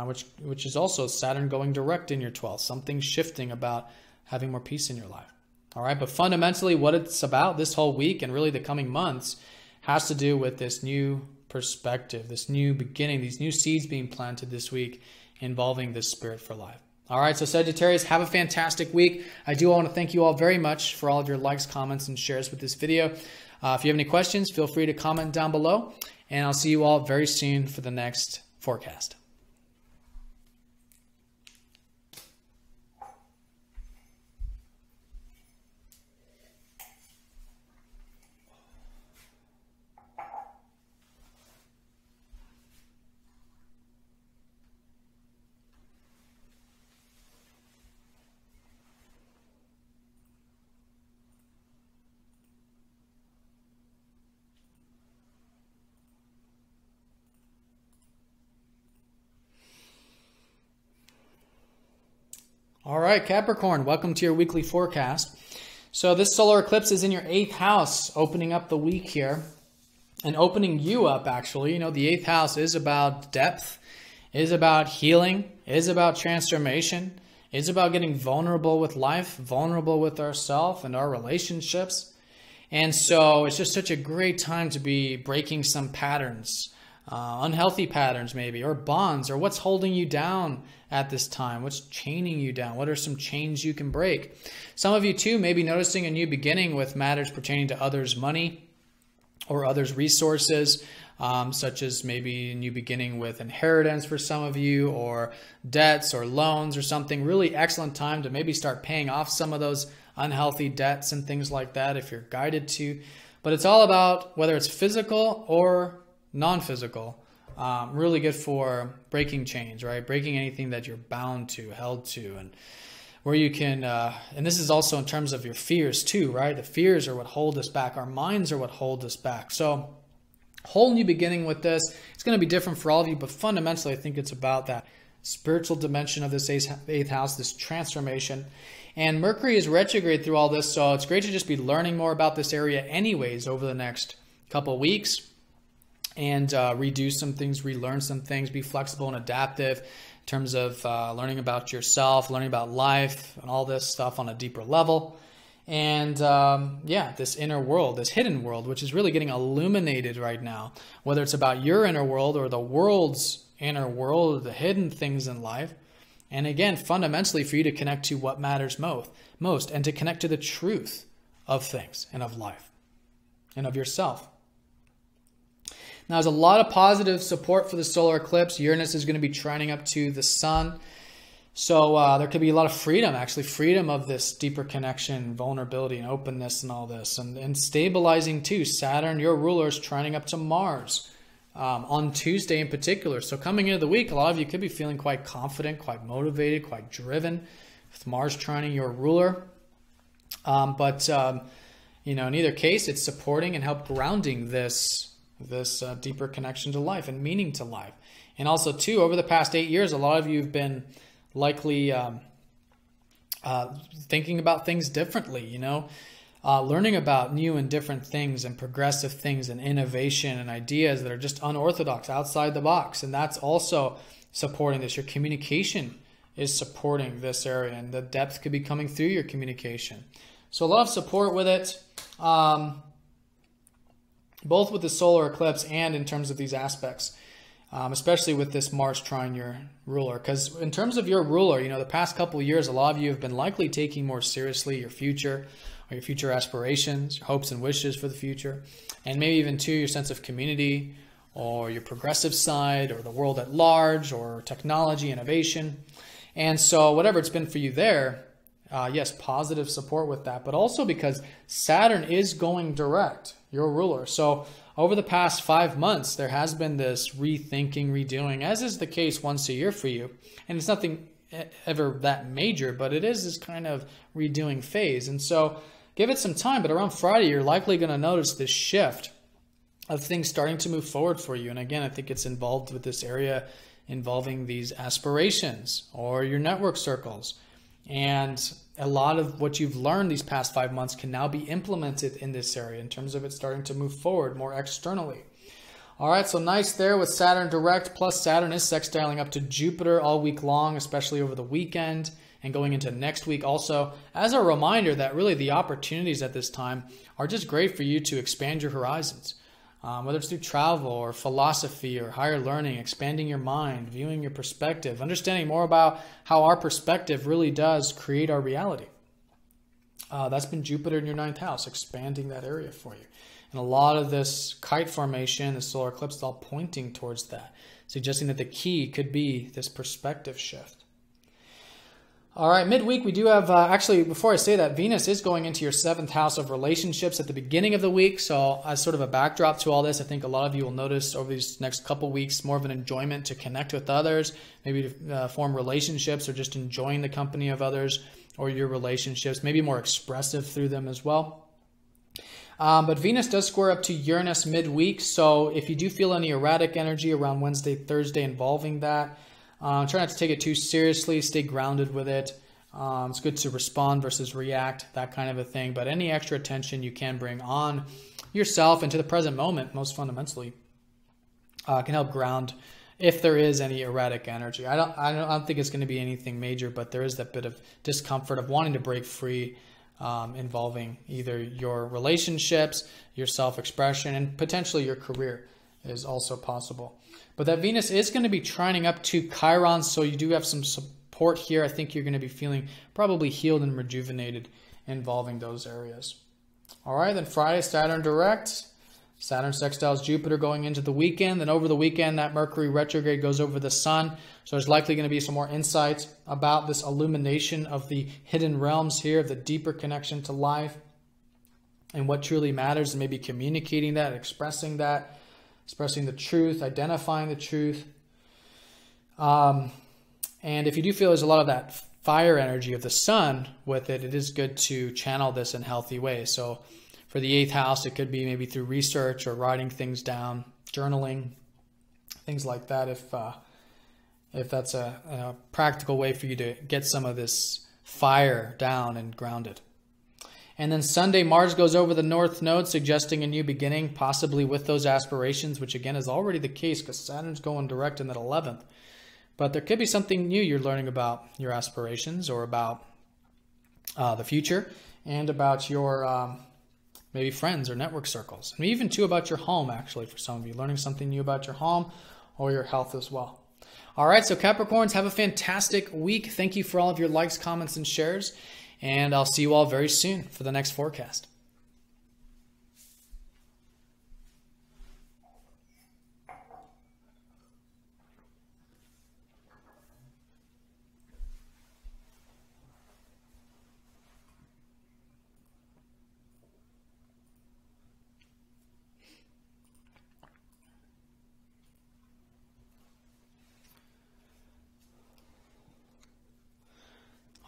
Speaker 1: Which is also Saturn going direct in your 12th. Something shifting about having more peace in your life. All right, but fundamentally what it's about this whole week and really the coming months has to do with this new perspective, this new beginning, these new seeds being planted this week involving this spirit for life. All right, so Sagittarius, have a fantastic week. I do want to thank you all very much for all of your likes, comments, and shares with this video. If you have any questions, feel free to comment down below, and I'll see you all very soon for the next forecast. All right, Capricorn, welcome to your weekly forecast. So this solar eclipse is in your 8th house, opening up the week here and opening you up, actually. You know, the 8th house is about depth, is about healing, is about transformation, is about getting vulnerable with life, vulnerable with ourselves and our relationships. And so it's just such a great time to be breaking some patterns, unhealthy patterns maybe, or bonds, or what's holding you down at this time, what's chaining you down, what are some chains you can break. Some of you too may be noticing a new beginning with matters pertaining to others' money or others' resources, such as maybe a new beginning with inheritance for some of you, or debts or loans or something. Really excellent time to maybe start paying off some of those unhealthy debts and things like that if you're guided to. But it's all about whether it's physical or non-physical. Really good for breaking chains, right? Breaking anything that you're bound to, held to, and where you can, and this is also in terms of your fears too, right? The fears are what hold us back. Our minds are what hold us back. So whole new beginning with this. It's going to be different for all of you, but fundamentally, I think it's about that spiritual dimension of this 8th house, this transformation. And Mercury is retrograde through all this, so it's great to just be learning more about this area anyways over the next couple of weeks. And redo some things, relearn some things, be flexible and adaptive in terms of learning about yourself, learning about life, and all this stuff on a deeper level. And yeah, this inner world, this hidden world, which is really getting illuminated right now, whether it's about your inner world or the world's inner world, the hidden things in life. And again, fundamentally for you to connect to what matters most, and to connect to the truth of things and of life and of yourself. Now, there's a lot of positive support for the solar eclipse. Uranus is going to be trining up to the Sun. So there could be a lot of freedom, actually, freedom of this deeper connection, vulnerability, and openness and all this. And stabilizing too. Saturn, your ruler, is trining up to Mars on Tuesday in particular. So coming into the week, a lot of you could be feeling quite confident, quite motivated, quite driven with Mars trining your ruler. But you know, in either case, it's supporting and help grounding this deeper connection to life and meaning to life. And also, too, over the past 8 years, a lot of you have been likely thinking about things differently, you know, learning about new and different things and progressive things and innovation and ideas that are just unorthodox, outside the box. And that's also supporting this. Your communication is supporting this area, and the depth could be coming through your communication. So a lot of support with it, both with the solar eclipse and in terms of these aspects. Especially with this Mars trine your ruler. Because in terms of your ruler, you know, the past couple of years, a lot of you have been likely taking more seriously your future, or your future aspirations, your hopes and wishes for the future, and maybe even too your sense of community, or your progressive side, or the world at large, or technology, innovation. And so whatever it's been for you there, yes, positive support with that, but also because Saturn is going direct, your ruler. So over the past 5 months, there has been this rethinking, redoing, as is the case once a year for you. And it's nothing ever that major, but it is this kind of redoing phase. And so give it some time, but around Friday, you're likely going to notice this shift of things starting to move forward for you. And again, I think it's involved with this area involving these aspirations or your network circles. And a lot of what you've learned these past 5 months can now be implemented in this area in terms of it starting to move forward more externally. All right, so nice there with Saturn direct, plus Saturn is sextiling up to Jupiter all week long, especially over the weekend and going into next week also, as a reminder that really the opportunities at this time are just great for you to expand your horizons. Whether it's through travel or philosophy or higher learning, expanding your mind, viewing your perspective, understanding more about how our perspective really does create our reality. That's been Jupiter in your 9th house, expanding that area for you. And a lot of this kite formation, the solar eclipse, is all pointing towards that, suggesting that the key could be this perspective shift. All right, midweek we do have, actually, before I say that, Venus is going into your 7th house of relationships at the beginning of the week. So as sort of a backdrop to all this, I think a lot of you will notice over these next couple weeks more of an enjoyment to connect with others, maybe to form relationships or just enjoying the company of others or your relationships, maybe more expressive through them as well. But Venus does square up to Uranus midweek. So if you do feel any erratic energy around Wednesday, Thursday involving that, try not to take it too seriously. Stay grounded with it. It's good to respond versus react, that kind of a thing. But any extra attention you can bring on yourself and to the present moment, most fundamentally, can help ground if there is any erratic energy. I don't think it's going to be anything major, but there is that bit of discomfort of wanting to break free, involving either your relationships, your self-expression, and potentially your career is also possible. But that Venus is going to be trining up to Chiron, so you do have some support here. I think you're going to be feeling probably healed and rejuvenated involving those areas. All right, then Friday, Saturn direct. Saturn sextiles Jupiter going into the weekend. Then over the weekend, that Mercury retrograde goes over the Sun. So there's likely going to be some more insights about this illumination of the hidden realms here, of the deeper connection to life and what truly matters, and maybe communicating that, expressing the truth, identifying the truth. And if you do feel there's a lot of that fire energy of the Sun with it, it is good to channel this in healthy ways. So for the 8th house, it could be maybe through research or writing things down, journaling, things like that, if that's a practical way for you to get some of this fire down and grounded. And then Sunday, Mars goes over the North Node, suggesting a new beginning, possibly with those aspirations, which again is already the case because Saturn's going direct in that 11th. But there could be something new you're learning about your aspirations or about the future and about your maybe friends or network circles. And even too about your home, actually, for some of you, learning something new about your home or your health as well. All right, so Capricorns, have a fantastic week. Thank you for all of your likes, comments, and shares. And I'll see you all very soon for the next forecast.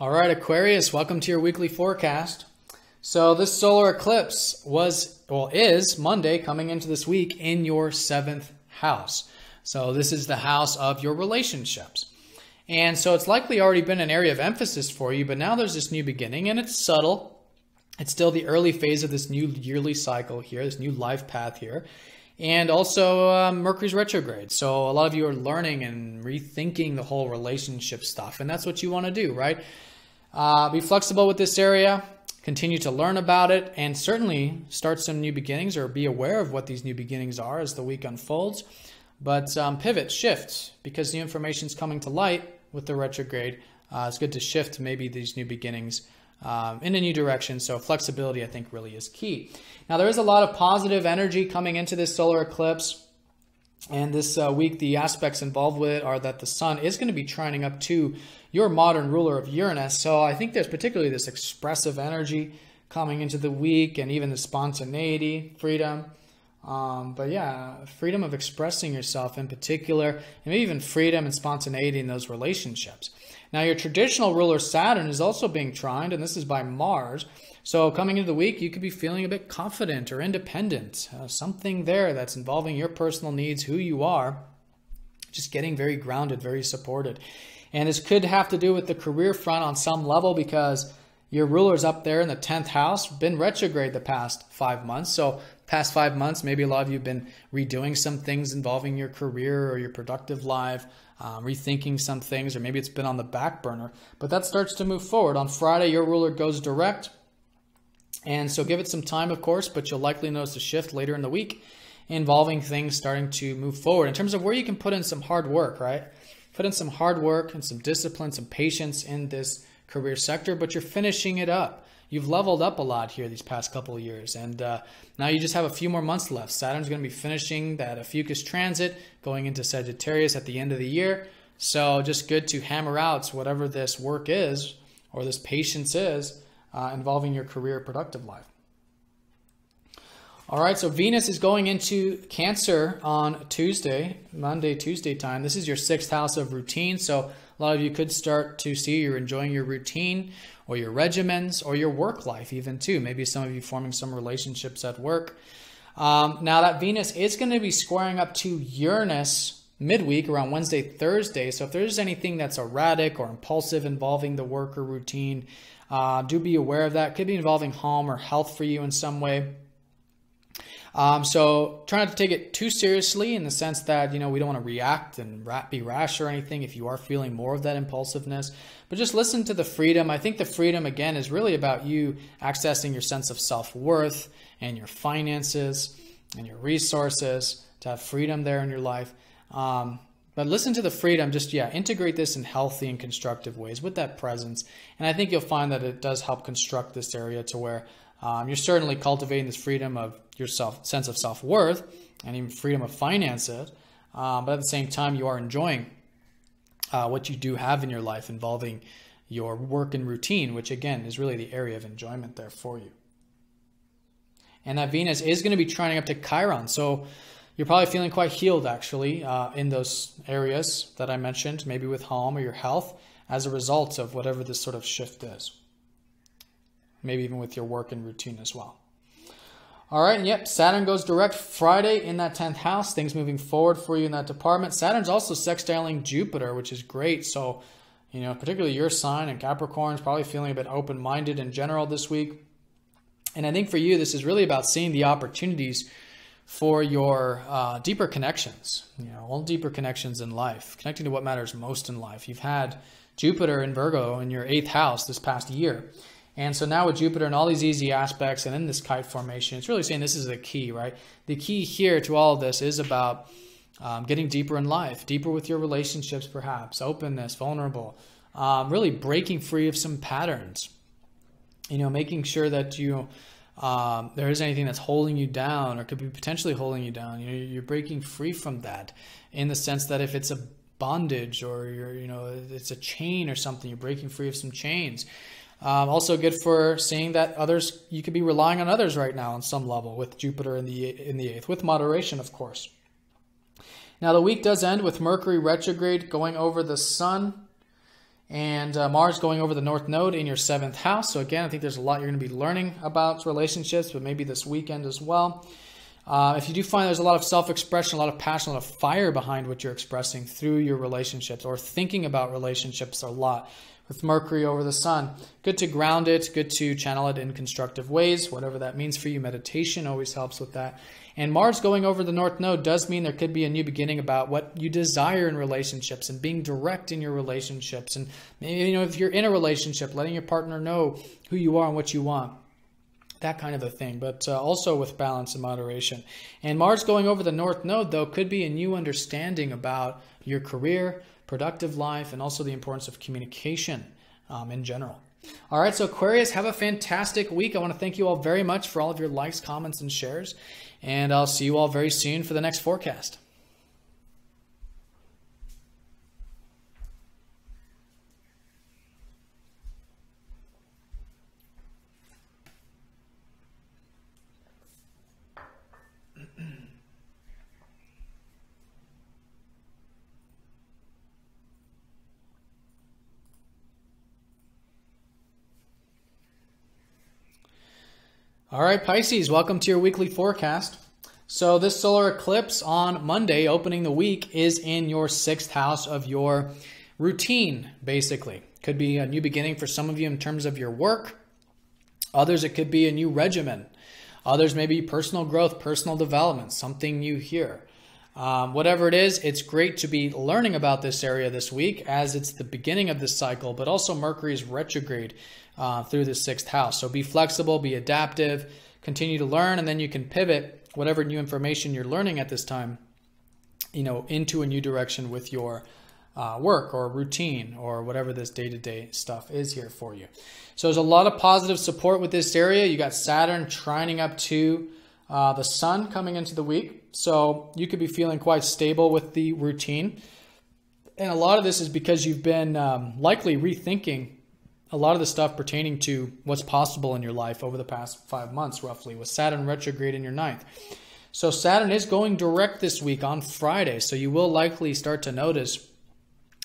Speaker 1: All right, Aquarius, welcome to your weekly forecast. So this solar eclipse is Monday coming into this week in your 7th house. So this is the house of your relationships. And so it's likely already been an area of emphasis for you, but now there's this new beginning, and it's subtle. It's still the early phase of this new yearly cycle here, this new life path here. And also Mercury's retrograde. So a lot of you are learning and rethinking the whole relationship stuff. And that's what you want to do, right? Be flexible with this area. Continue to learn about it. And certainly start some new beginnings or be aware of what these new beginnings are as the week unfolds. But pivot, shift, because the information is coming to light with the retrograde. It's good to shift maybe these new beginnings in a new direction. So flexibility, I think, really is key. Now, there is a lot of positive energy coming into this solar eclipse. And this week, the aspects involved with it are that the sun is going to be trining up to your modern ruler of Uranus. So I think there's particularly this expressive energy coming into the week, and even the spontaneity, freedom. But yeah, freedom of expressing yourself in particular, and maybe even freedom and spontaneity in those relationships. Now, your traditional ruler Saturn is also being trined, and this is by Mars. So coming into the week, you could be feeling a bit confident or independent. Something there that's involving your personal needs, who you are, just getting very grounded, very supported. And this could have to do with the career front on some level, because your ruler's up there in the 10th house, been retrograde the past 5 months. So past 5 months, maybe a lot of you have been redoing some things involving your career or your productive life, rethinking some things, or maybe it's been on the back burner. But that starts to move forward. On Friday, your ruler goes direct. And so give it some time, of course, but you'll likely notice a shift later in the week involving things starting to move forward in terms of where you can put in some hard work, right? Put in some hard work and some discipline, some patience in this career sector, but you're finishing it up. You've leveled up a lot here these past couple of years, and now you just have a few more months left. Saturn's going to be finishing that Ophiuchus transit, going into Sagittarius at the end of the year. So just good to hammer out whatever this work is, or this patience is, involving your career productive life. All right, so Venus is going into Cancer on Monday, Tuesday time. This is your 6th house of routine. So a lot of you could start to see you're enjoying your routine or your regimens or your work life even too. Maybe some of you forming some relationships at work. Now that Venus is going to be squaring up to Uranus midweek around Wednesday, Thursday. So if there's anything that's erratic or impulsive involving the work or routine, do be aware of that. Could be involving home or health for you in some way. So try not to take it too seriously in the sense that, we don't want to react and be rash or anything if you are feeling more of that impulsiveness. But just listen to the freedom. I think the freedom, again, is really about you accessing your sense of self-worth and your finances and your resources, to have freedom there in your life. But listen to the freedom, integrate this in healthy and constructive ways with that presence. And I think you'll find that it does help construct this area to where you're certainly cultivating this freedom of your sense of self-worth and even freedom of finances. But at the same time, you are enjoying what you do have in your life involving your work and routine, which again is really the area of enjoyment there for you. And that Venus is going to be trining up to Chiron. So you're probably feeling quite healed, actually, in those areas that I mentioned, maybe with home or your health, as a result of whatever this sort of shift is. Maybe even with your work and routine as well. All right, and yep, Saturn goes direct Friday in that 10th house. Things moving forward for you in that department. Saturn's also sextiling Jupiter, which is great. So, particularly your sign and Capricorn is probably feeling a bit open-minded in general this week. And I think for you, this is really about seeing the opportunities for your deeper connections, all deeper connections in life, connecting to what matters most in life. You've had Jupiter in Virgo in your 8th house this past year. And so now with Jupiter and all these easy aspects and in this kite formation, it's really saying this is the key, right? The key here to all of this is about getting deeper in life, deeper with your relationships perhaps, openness, vulnerable, really breaking free of some patterns, making sure that there isn't anything that's holding you down or could be potentially holding you down. You're breaking free from that in the sense that if it's a bondage or it's a chain or something, you're breaking free of some chains. Also good for seeing that you could be relying on others right now on some level with Jupiter in the 8th, with moderation, of course. Now the week does end with Mercury retrograde going over the sun And Mars going over the North Node in your 7th house. So again, I think there's a lot you're going to be learning about relationships, but maybe this weekend as well. If you do find there's a lot of self-expression, a lot of passion, a lot of fire behind what you're expressing through your relationships or thinking about relationships a lot with Mercury over the Sun, good to ground it, good to channel it in constructive ways, whatever that means for you. Meditation always helps with that. And Mars going over the North Node does mean there could be a new beginning about what you desire in relationships and being direct in your relationships. And maybe, if you're in a relationship, letting your partner know who you are and what you want. That kind of a thing, but also with balance and moderation. And Mars going over the North Node, though, could be a new understanding about your career, productive life, and also the importance of communication in general. All right, so Aquarius, have a fantastic week. I want to thank you all very much for all of your likes, comments, and shares. And I'll see you all very soon for the next forecast. All right, Pisces, welcome to your weekly forecast. So this solar eclipse on Monday, opening the week, is in your 6th house of your routine, basically. Could be a new beginning for some of you in terms of your work. Others, it could be a new regimen. Others, maybe personal growth, personal development, something new here. Whatever it is, it's great to be learning about this area this week as it's the beginning of this cycle, but also Mercury is retrograde through the 6th house. So be flexible, be adaptive, continue to learn, and then you can pivot whatever new information you're learning at this time, into a new direction with your work or routine or whatever this day-to-day stuff is here for you. So there's a lot of positive support with this area. You got Saturn trining up to the Sun coming into the week. So you could be feeling quite stable with the routine. And a lot of this is because you've been likely rethinking a lot of the stuff pertaining to what's possible in your life over the past 5 months, roughly, with Saturn retrograde in your 9th. So Saturn is going direct this week on Friday. So you will likely start to notice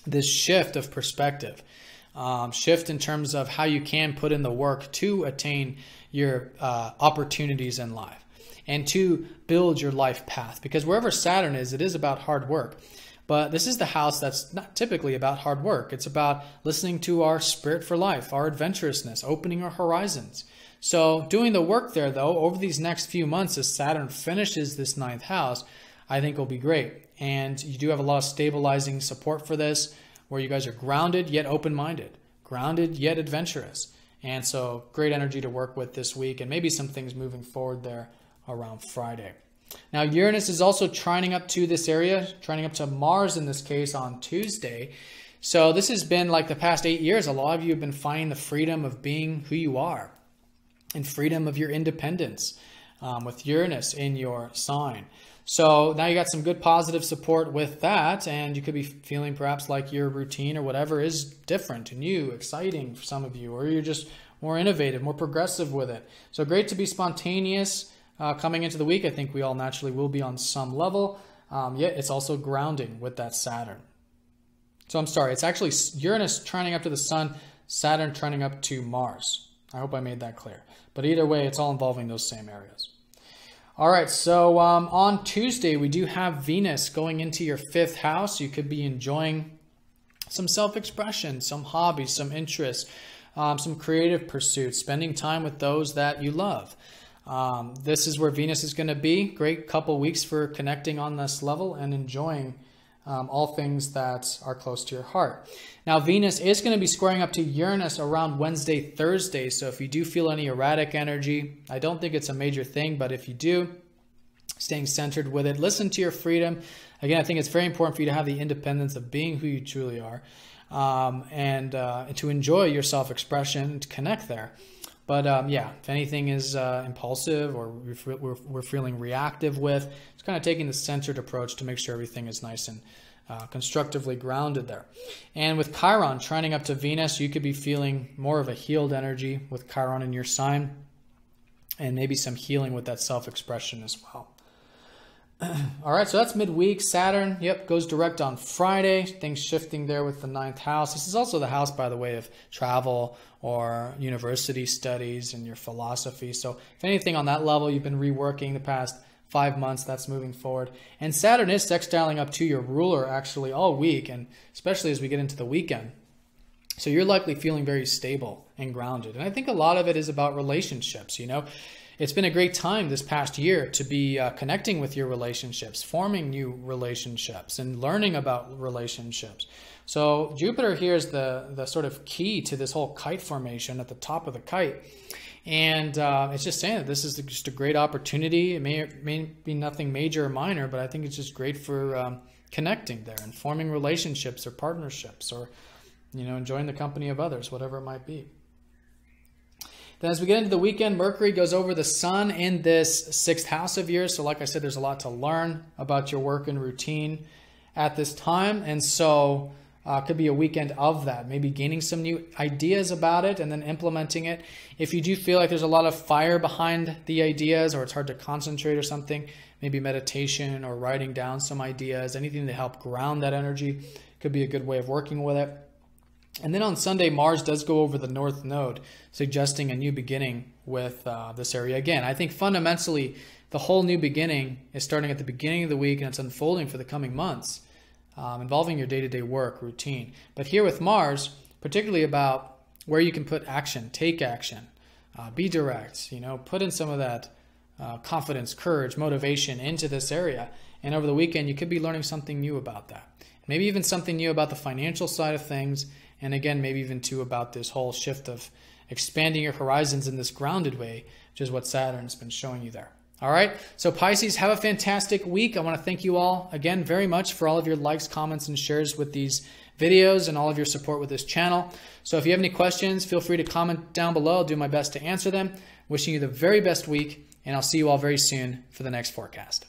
Speaker 1: this shift of perspective, shift in terms of how you can put in the work to attain your opportunities in life and to build your life path. Because wherever Saturn is, it is about hard work. But this is the house that's not typically about hard work. It's about listening to our spirit for life, our adventurousness, opening our horizons. So doing the work there, though, over these next few months as Saturn finishes this 9th house, I think will be great. And you do have a lot of stabilizing support for this, where you guys are grounded yet open-minded, grounded yet adventurous. And so great energy to work with this week, and maybe some things moving forward there around Friday. Now, Uranus is also trining up to this area, trining up to Mars in this case on Tuesday. So this has been like the past 8 years. A lot of you have been finding the freedom of being who you are and freedom of your independence with Uranus in your sign. So now you got some good positive support with that, and you could be feeling perhaps like your routine or whatever is different, new, exciting for some of you, or you're just more innovative, more progressive with it. So great to be spontaneous. Coming into the week, I think we all naturally will be on some level, yet it's also grounding with that Saturn. So I'm sorry, it's actually Uranus trining up to the Sun, Saturn trining up to Mars. I hope I made that clear. But either way, it's all involving those same areas. All right, so on Tuesday, we do have Venus going into your 5th house. You could be enjoying some self-expression, some hobbies, some interests, some creative pursuits, spending time with those that you love. This is where Venus is going to be. Great couple weeks for connecting on this level and enjoying all things that are close to your heart. Now, Venus is going to be squaring up to Uranus around Wednesday, Thursday. So if you do feel any erratic energy, I don't think it's a major thing, but if you do, staying centered with it, listen to your freedom. Again, I think it's very important for you to have the independence of being who you truly are, and to enjoy your self-expression, to connect there. But yeah, if anything is impulsive or we're feeling reactive with, it's kind of taking the centered approach to make sure everything is nice and constructively grounded there. And with Chiron trining up to Venus, you could be feeling more of a healed energy with Chiron in your sign, and maybe some healing with that self-expression as well. All right, so that's midweek. Saturn, yep, goes direct on Friday. Things shifting there with the 9th house. This is also the house, by the way, of travel or university studies and your philosophy. So if anything on that level you've been reworking the past 5 months, that's moving forward. And Saturn is sextiling up to your ruler actually all week, and especially as we get into the weekend. So you're likely feeling very stable and grounded. And I think a lot of it is about relationships, you know. It's been a great time this past year to be connecting with your relationships, forming new relationships, and learning about relationships. So Jupiter here is the sort of key to this whole kite formation at the top of the kite. And it's just saying that this is just a great opportunity. It may be nothing major or minor, but I think it's just great for connecting there and forming relationships or partnerships, or, you know, enjoying the company of others, whatever it might be. Then as we get into the weekend, Mercury goes over the sun in this 6th house of yours. So like I said, there's a lot to learn about your work and routine at this time. And so it could be a weekend of that, maybe gaining some new ideas about it and then implementing it. If you do feel like there's a lot of fire behind the ideas, or it's hard to concentrate or something, maybe meditation or writing down some ideas, anything to help ground that energy could be a good way of working with it. And then on Sunday, Mars does go over the North Node, suggesting a new beginning with this area. Again, I think fundamentally the whole new beginning is starting at the beginning of the week, and it's unfolding for the coming months, involving your day-to-day work, routine. But here with Mars, particularly about where you can put action, take action, be direct, you know, put in some of that confidence, courage, motivation into this area. And over the weekend, you could be learning something new about that. Maybe even something new about the financial side of things. And again, maybe even too about this whole shift of expanding your horizons in this grounded way, which is what Saturn's been showing you there. All right. So Pisces, have a fantastic week. I want to thank you all again very much for all of your likes, comments, and shares with these videos and all of your support with this channel. So if you have any questions, feel free to comment down below. I'll do my best to answer them. Wishing you the very best week, and I'll see you all very soon for the next forecast.